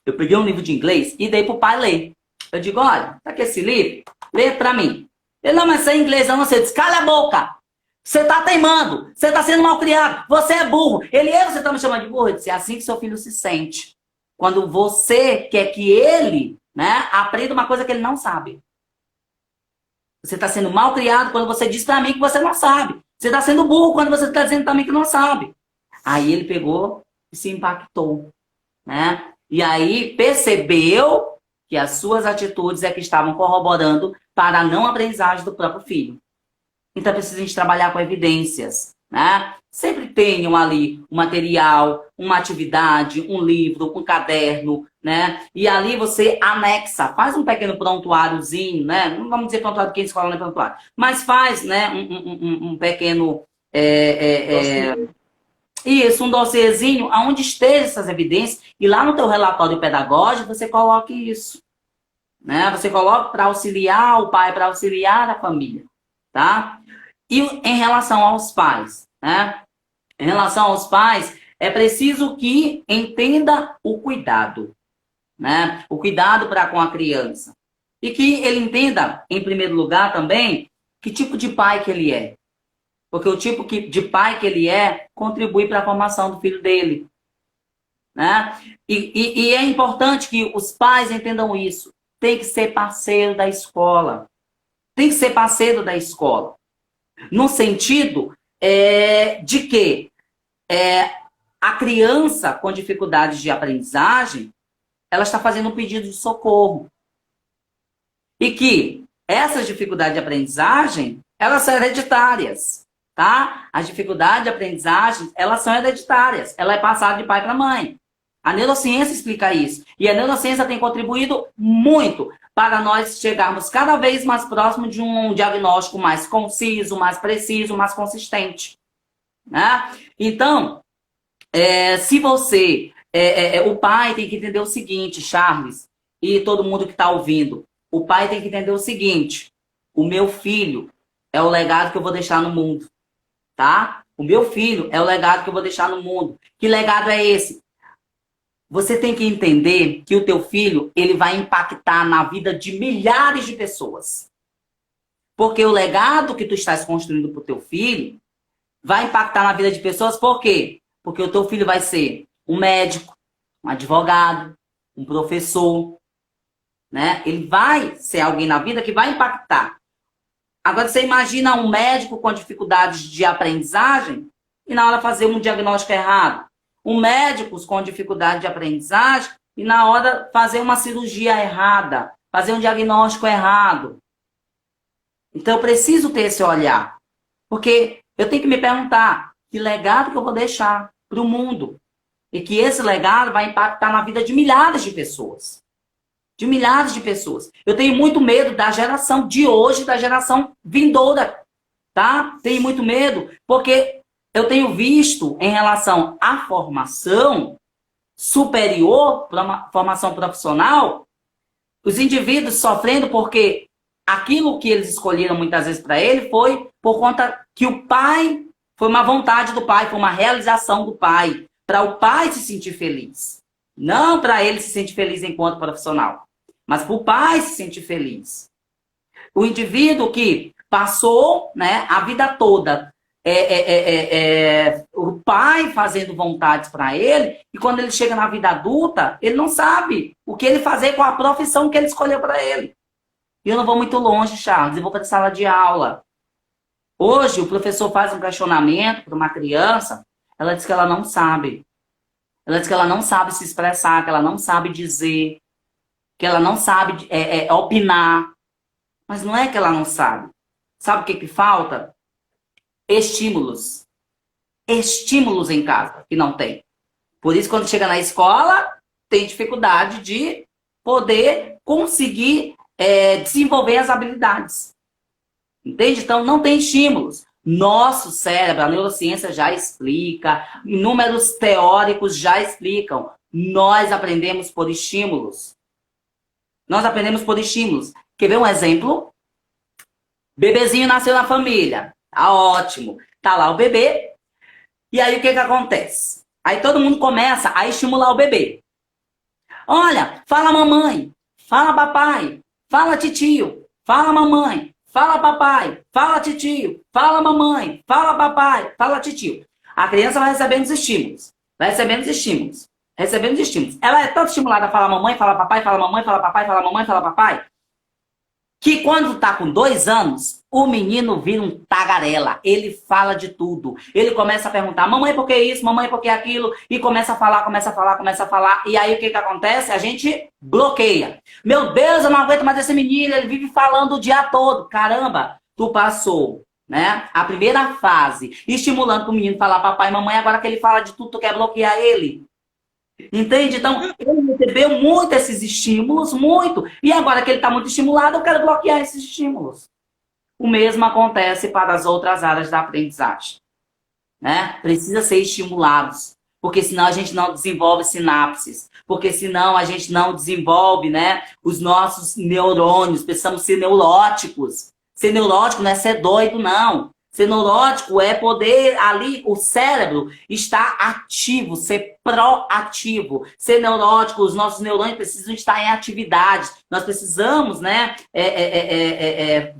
Eu peguei um livro de inglês e dei pro pai ler. Eu digo, olha, tá aqui esse livro, lê pra mim. Ele, não, mas isso é inglês, eu não sei. Diz, cala a boca. Você tá teimando, você tá sendo mal criado, você é burro. Você tá me chamando de burro? Eu disse, é assim que seu filho se sente. Quando você quer que ele, né, aprenda uma coisa que ele não sabe. Você tá sendo mal criado quando você diz pra mim que você não sabe. Você tá sendo burro quando você tá dizendo pra mim que não sabe. Aí ele pegou e se impactou, né? E aí percebeu que as suas atitudes é que estavam corroborando para a não aprendizagem do próprio filho. Então precisa a gente trabalhar com evidências, né? Sempre tenham ali um material, uma atividade, um livro, um caderno, né? E ali você anexa, faz um pequeno prontuáriozinho, né? Não vamos dizer prontuário, porque a escola não é prontuário, mas faz, né, um pequeno... Isso, um dossiezinho onde estejam essas evidências e lá no teu relatório pedagógico você coloque isso. Né? Você coloca para auxiliar o pai, para auxiliar a família. Tá? E em relação aos pais, né? Em relação aos pais, é preciso que entenda o cuidado. Né? O cuidado para com a criança. E que ele entenda, em primeiro lugar também, que tipo de pai que ele é. Porque o tipo de pai que ele é contribui para a formação do filho dele. Né? E é importante que os pais entendam isso. Tem que ser parceiro da escola. Tem que ser parceiro da escola. No sentido de que a criança com dificuldades de aprendizagem, ela está fazendo um pedido de socorro. E que essas dificuldades de aprendizagem, elas são hereditárias, tá? As dificuldades de aprendizagem, elas são hereditárias. Ela é passada de pai para mãe. A neurociência explica isso. E a neurociência tem contribuído muito para nós chegarmos cada vez mais próximo de um diagnóstico mais conciso, mais preciso, mais consistente. Né? Então, se você... o pai tem que entender o seguinte, Charles, e todo mundo que está ouvindo. O pai tem que entender o seguinte: o meu filho é o legado que eu vou deixar no mundo. Tá? O meu filho é o legado que eu vou deixar no mundo. Que legado é esse? Você tem que entender que o teu filho, ele vai impactar na vida de milhares de pessoas. Porque o legado que tu estás construindo para o teu filho vai impactar na vida de pessoas, por quê? Porque o teu filho vai ser um médico, um advogado, um professor, né? Ele vai ser alguém na vida que vai impactar. Agora, você imagina um médico com dificuldades de aprendizagem e na hora fazer um diagnóstico errado. Um médico com dificuldade de aprendizagem e na hora fazer uma cirurgia errada, fazer um diagnóstico errado. Então, eu preciso ter esse olhar. Porque eu tenho que me perguntar que legado que eu vou deixar para o mundo. E que esse legado vai impactar na vida de milhares de pessoas. De milhares de pessoas. Eu tenho muito medo da geração de hoje, da geração vindoura. Tá? Tenho muito medo, porque eu tenho visto em relação à formação superior, formação profissional, os indivíduos sofrendo porque aquilo que eles escolheram muitas vezes para ele foi por conta que o pai, foi uma vontade do pai, foi uma realização do pai, para o pai se sentir feliz. Não para ele se sentir feliz enquanto profissional, mas para o pai se sentir feliz. O indivíduo que passou, né, a vida toda o pai fazendo vontades para ele, e quando ele chega na vida adulta, ele não sabe o que ele fazer com a profissão que ele escolheu para ele. E eu não vou muito longe, Charles, eu vou para a sala de aula. Hoje, o professor faz um questionamento para uma criança, ela diz que ela não sabe. Ela diz que ela não sabe se expressar, que ela não sabe dizer, que ela não sabe opinar. Mas não é que ela não sabe. Sabe o que falta? Estímulos. Estímulos em casa, que não tem. Por isso, quando chega na escola, tem dificuldade de poder conseguir desenvolver as habilidades. Entende? Então, não tem estímulos. Nosso cérebro, a neurociência já explica, números teóricos já explicam. Nós aprendemos por estímulos. Nós aprendemos por estímulos. Quer ver um exemplo? Bebezinho nasceu na família. Tá ótimo. Tá lá o bebê. E aí o que acontece? Aí todo mundo começa a estimular o bebê. Olha, fala mamãe, fala papai, fala titio, fala mamãe, fala papai, fala titio, fala mamãe, fala papai, fala titio. A criança vai recebendo os estímulos. Vai recebendo os estímulos. Recebendo os estímulos. Ela é tão estimulada a falar mamãe, fala papai, fala mamãe, fala papai, fala mamãe, fala papai, que quando tá com 2 anos, o menino vira um tagarela. Ele fala de tudo. Ele começa a perguntar, mamãe, por que isso? Mamãe, por que aquilo? E começa a falar, começa a falar, começa a falar. E aí o que acontece? A gente bloqueia. Meu Deus, eu não aguento mais esse menino. Ele vive falando o dia todo. Caramba, tu passou, né, a primeira fase estimulando o menino falar papai e mamãe. Agora que ele fala de tudo, tu quer bloquear ele. Entende? Então, ele recebeu muito esses estímulos, muito. E agora que ele está muito estimulado, eu quero bloquear esses estímulos. O mesmo acontece para as outras áreas da aprendizagem. Né? Precisa ser estimulados. Porque senão a gente não desenvolve sinapses. Porque senão a gente não desenvolve, né, os nossos neurônios. Precisamos ser neuróticos. Ser neurótico não é ser doido, não. Ser neurótico é poder ali, o cérebro está ativo, ser proativo. Ser neurótico, os nossos neurônios precisam estar em atividade. Nós precisamos, né?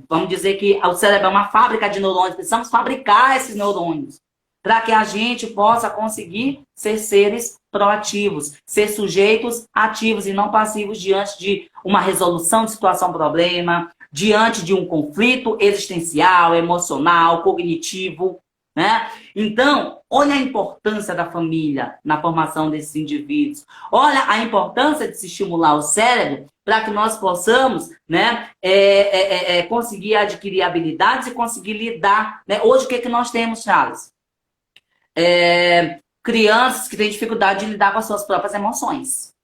Vamos dizer que o cérebro é uma fábrica de neurônios. Precisamos fabricar esses neurônios para que a gente possa conseguir ser seres proativos, ser sujeitos ativos e não passivos diante de uma resolução de situação problema, diante de um conflito existencial, emocional, cognitivo, né? Então, olha a importância da família na formação desses indivíduos. Olha a importância de se estimular o cérebro para que nós possamos, né, conseguir adquirir habilidades e conseguir lidar. Né? Hoje, o que nós temos, Charles? Crianças que têm dificuldade de lidar com as suas próprias emoções.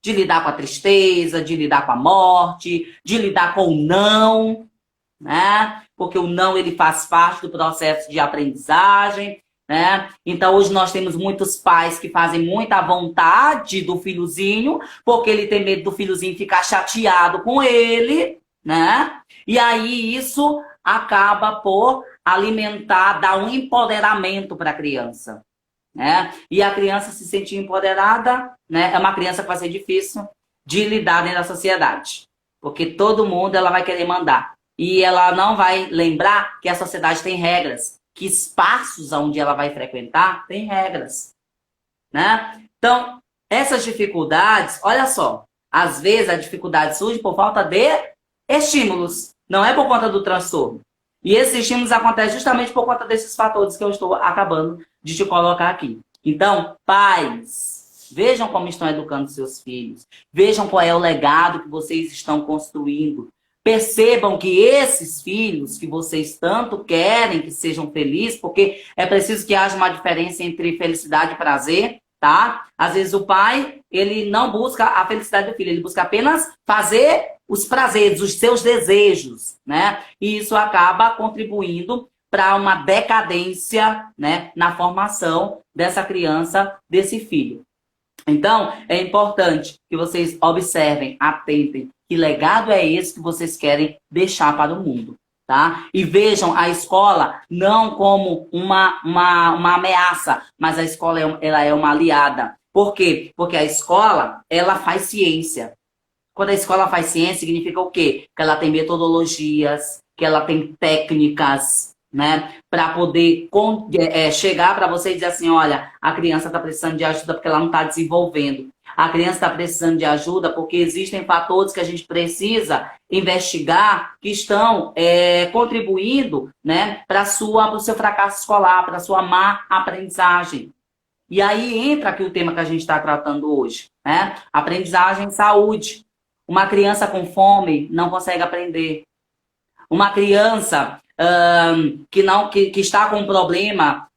De lidar com a tristeza, de lidar com a morte, de lidar com o não, né? Porque o não, ele faz parte do processo de aprendizagem, né? Então, hoje nós temos muitos pais que fazem muita vontade do filhozinho, porque ele tem medo do filhozinho ficar chateado com ele, né? E aí isso acaba por alimentar, dar um empoderamento para a criança, né? E a criança se sentir empoderada, né? É uma criança que vai ser difícil de lidar dentro da sociedade, porque todo mundo ela vai querer mandar. E ela não vai lembrar que a sociedade tem regras, que espaços onde ela vai frequentar tem regras, né? Então, essas dificuldades, olha só, às vezes a dificuldade surge por falta de estímulos, não é por conta do transtorno. E esses estímulos acontecem justamente por conta desses fatores que eu estou acabando de te colocar aqui. Então, pais, vejam como estão educando seus filhos, vejam qual é o legado que vocês estão construindo. Percebam que esses filhos que vocês tanto querem que sejam felizes, porque é preciso que haja uma diferença entre felicidade e prazer, tá? Às vezes o pai, ele não busca a felicidade do filho, ele busca apenas fazer os prazeres, os seus desejos, né? E isso acaba contribuindo para uma decadência, né, na formação dessa criança, desse filho. Então, é importante que vocês observem, atentem, que legado é esse que vocês querem deixar para o mundo, tá? E vejam a escola não como uma ameaça, mas a escola ela é uma aliada. Por quê? Porque a escola, ela faz ciência. Quando a escola faz ciência, significa o quê? Que ela tem metodologias, que ela tem técnicas, né? Para poder chegar para você e dizer assim, olha, a criança está precisando de ajuda porque ela não está desenvolvendo. A criança está precisando de ajuda porque existem fatores que a gente precisa investigar que estão contribuindo, né, para o seu fracasso escolar, para a sua má aprendizagem. E aí entra aqui o tema que a gente está tratando hoje, né? Aprendizagem e saúde. Uma criança com fome não consegue aprender. Uma criança que está com um problema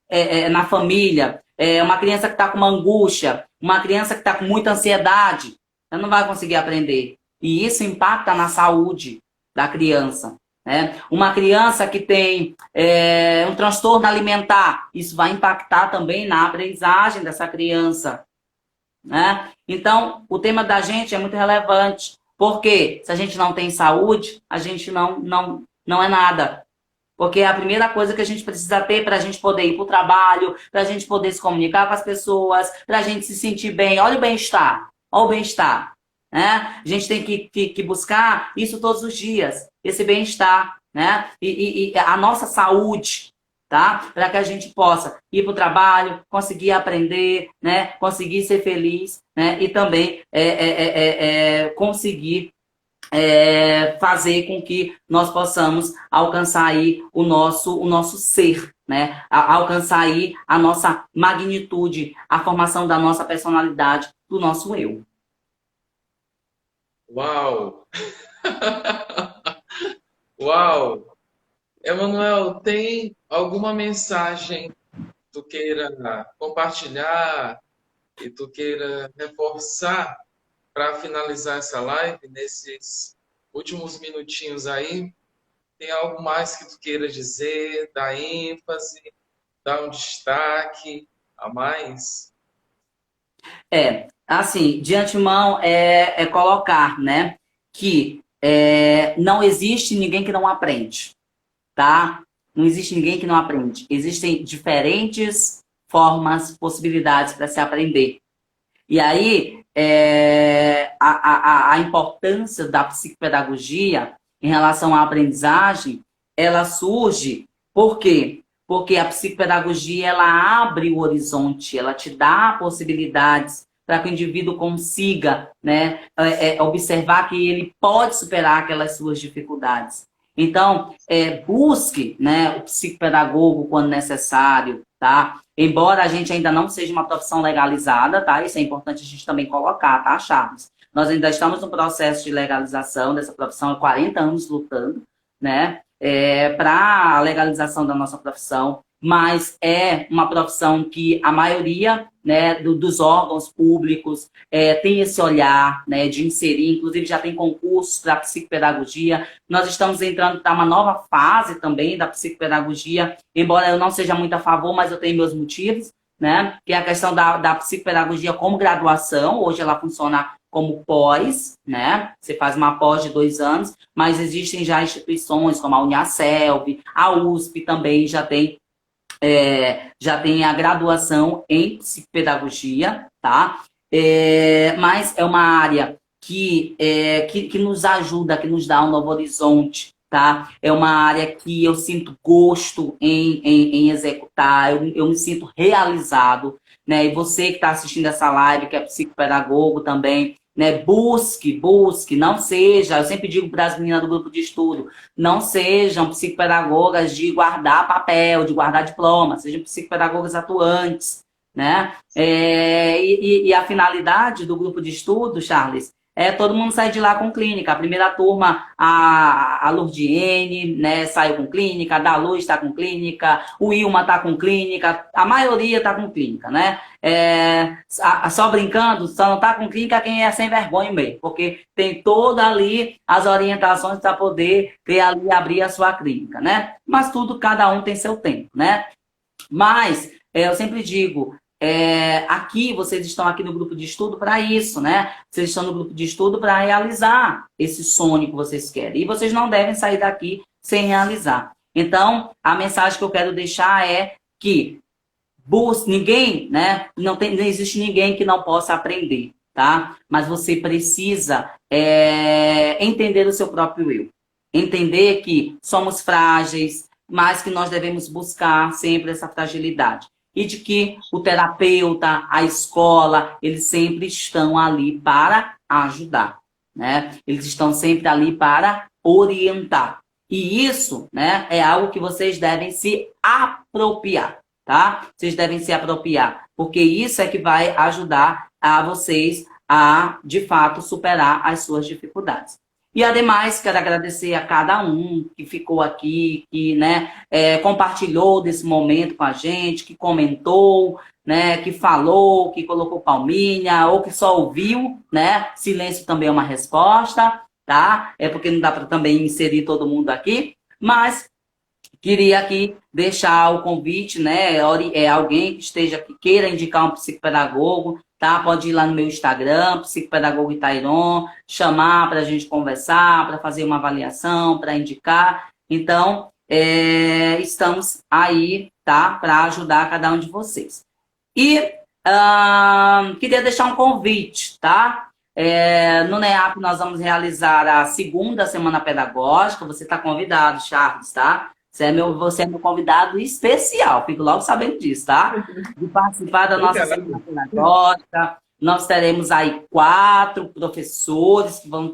na família, uma criança que está com uma angústia, uma criança que está com muita ansiedade, ela não vai conseguir aprender. E isso impacta na saúde da criança, né? Uma criança que tem um transtorno alimentar, isso vai impactar também na aprendizagem dessa criança, né? Então, o tema da gente é muito relevante, porque se a gente não tem saúde, a gente não é nada. Porque é a primeira coisa que a gente precisa ter para a gente poder ir para o trabalho, para a gente poder se comunicar com as pessoas, para a gente se sentir bem. Olha o bem-estar, olha o bem-estar, né? A gente tem que buscar isso todos os dias, esse bem-estar, né? E a nossa saúde, tá? Para que a gente possa ir para o trabalho, conseguir aprender, né? Conseguir ser feliz, né? E também conseguir fazer com que nós possamos alcançar aí o nosso ser, né? Alcançar aí a nossa magnitude, a formação da nossa personalidade, do nosso eu. Uau! Uau! Emanuel, tem alguma mensagem que tu queira compartilhar e tu queira reforçar para finalizar essa live nesses últimos minutinhos aí? Tem algo mais que tu queira dizer, dar ênfase, dar um destaque a mais? Assim, de antemão colocar, né, que não existe ninguém que não aprende, tá? Não existe ninguém que não aprende. Existem diferentes formas, possibilidades para se aprender. E aí, a importância da psicopedagogia em relação à aprendizagem, ela surge, por quê? Porque a psicopedagogia, ela abre o horizonte, ela te dá possibilidades para que o indivíduo consiga, né, observar que ele pode superar aquelas suas dificuldades. Então, busque, né, o psicopedagogo quando necessário, tá? Embora a gente ainda não seja uma profissão legalizada, tá? Isso é importante a gente também colocar, tá, Charles? Nós ainda estamos no processo de legalização dessa profissão, há 40 anos lutando, né, para a legalização da nossa profissão, mas é uma profissão que a maioria, né, dos órgãos públicos tem esse olhar, né, de inserir, inclusive já tem concursos para psicopedagogia. Nós estamos entrando para uma nova fase também da psicopedagogia, embora eu não seja muito a favor, mas eu tenho meus motivos, né, que é a questão da psicopedagogia como graduação. Hoje ela funciona como pós, né? Você faz uma pós de 2 anos, mas existem já instituições como a Uniaselv, a USP também já tem a graduação em psicopedagogia, tá? Mas é uma área que nos ajuda, que nos dá um novo horizonte, tá? É uma área que eu sinto gosto em executar, eu me sinto realizado, né? E você que está assistindo essa live, que é psicopedagogo também, né? Busque, não seja, eu sempre digo para as meninas do grupo de estudo, não sejam psicopedagogas de guardar papel, de guardar diploma, sejam psicopedagogas atuantes, né? E a finalidade do grupo de estudo, Charles, todo mundo sair de lá com clínica. A primeira turma, a Lourdiene, né, saiu com clínica, a Dalu está com clínica, o Ilma está com clínica, a maioria está com clínica, né? Só brincando, só não está com clínica quem é sem vergonha mesmo, porque tem toda ali as orientações para poder ter ali, abrir a sua clínica, né? Mas tudo, cada um tem seu tempo, né? Mas eu sempre digo, aqui, vocês estão aqui no grupo de estudo para isso, né? Vocês estão no grupo de estudo para realizar esse sonho que vocês querem. E vocês não devem sair daqui sem realizar. Então, a mensagem que eu quero deixar é que ninguém, né? Não existe ninguém que não possa aprender, tá? Mas você precisa entender o seu próprio eu. Entender que somos frágeis, mas que nós devemos buscar sempre essa fragilidade. E de que o terapeuta, a escola, eles sempre estão ali para ajudar, né? Eles estão sempre ali para orientar. E isso, né, é algo que vocês devem se apropriar, tá? Vocês devem se apropriar, porque isso é que vai ajudar a vocês a, de fato, superar as suas dificuldades. E, ademais, quero agradecer a cada um que ficou aqui, que, né, compartilhou desse momento com a gente, que comentou, né, que falou, que colocou palminha, ou que só ouviu, né? Silêncio também é uma resposta, tá? É porque não dá para também inserir todo mundo aqui, mas queria aqui deixar o convite, né? Alguém que esteja que queira indicar um psicopedagogo, tá? Pode ir lá no meu Instagram, Psicopedagogo Itairon, chamar para a gente conversar, para fazer uma avaliação, para indicar. Então, estamos aí, tá? Para ajudar cada um de vocês. E queria deixar um convite, tá? No NEAP nós vamos realizar a segunda semana pedagógica. Você está convidado, Charles, tá? Você é meu convidado especial, fico logo sabendo disso, tá? De participar da nossa semana pedagógica. Nós teremos aí 4 professores que vão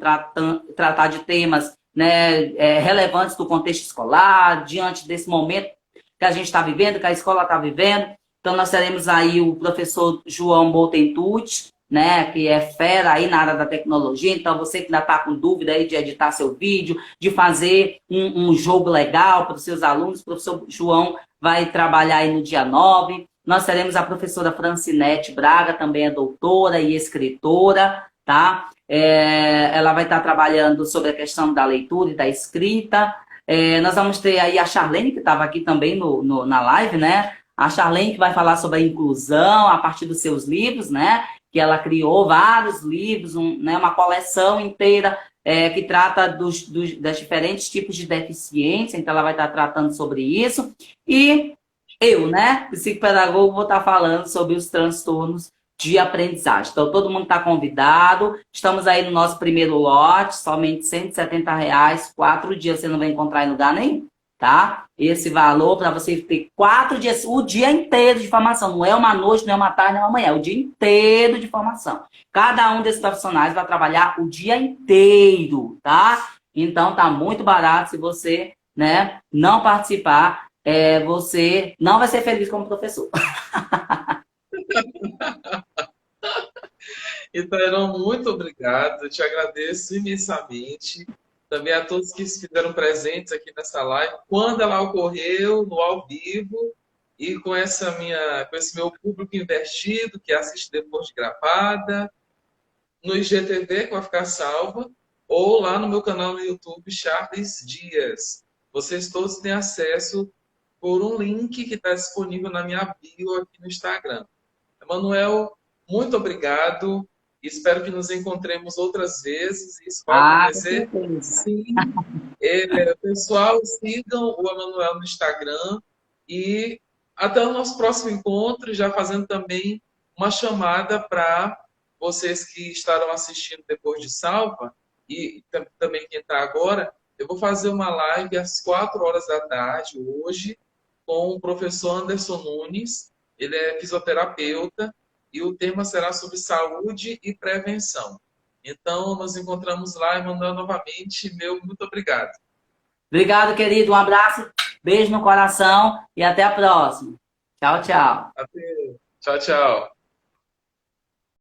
tratar de temas, né, relevantes do contexto escolar, diante desse momento que a gente está vivendo, que a escola está vivendo. Então, nós teremos aí o professor João Botentucci, né, que é fera aí na área da tecnologia. Então, você que ainda está com dúvida aí de editar seu vídeo, de fazer um jogo legal para os seus alunos, o professor João vai trabalhar aí no dia 9. Nós teremos a professora Francinete Braga, também é doutora e escritora, tá? Ela vai estar trabalhando sobre a questão da leitura e da escrita. Nós vamos ter aí a Charlene, que estava aqui também na live, né? A Charlene, que vai falar sobre a inclusão a partir dos seus livros, né? Que ela criou vários livros, né, uma coleção inteira que trata dos diferentes tipos de deficiência. Então, ela vai estar tratando sobre isso. E eu, né, psicopedagogo, vou estar falando sobre os transtornos de aprendizagem. Então, todo mundo está convidado. Estamos aí no nosso primeiro lote, somente R$ 170. 4 dias você não vai encontrar em lugar nenhum. tá? Esse valor para você ter 4 dias, o dia inteiro de formação. Não é uma noite, não é uma tarde, não é uma manhã. É o dia inteiro de formação. Cada um desses profissionais vai trabalhar o dia inteiro, tá? Então tá muito barato. Se você, né, não participar, você não vai ser feliz como professor. Então, Heron, muito obrigado. Eu te agradeço imensamente. Também a todos que se fizeram presentes aqui nessa live. Quando ela ocorreu, no ao vivo, e com esse meu público investido, que assiste depois de gravada, no IGTV, que vai ficar salva, ou lá no meu canal no YouTube, Charles Dias. Vocês todos têm acesso por um link que está disponível na minha bio aqui no Instagram. Emanuel, muito obrigado. Espero que nos encontremos outras vezes. Isso vai Ah, com acontecer, certeza. sim. Pessoal, sigam o Emanuel no Instagram e até o nosso próximo encontro, já fazendo também uma chamada para vocês que estarão assistindo depois de salva e também quem está agora. Eu vou fazer uma live às 4 horas da tarde hoje com o professor Anderson Nunes. Ele é fisioterapeuta e o tema será sobre saúde e prevenção. Então, nos encontramos lá e mandando novamente meu muito obrigado. Obrigado, querido. Um abraço, beijo no coração e até a próxima. Tchau, tchau. Até. Tchau, tchau.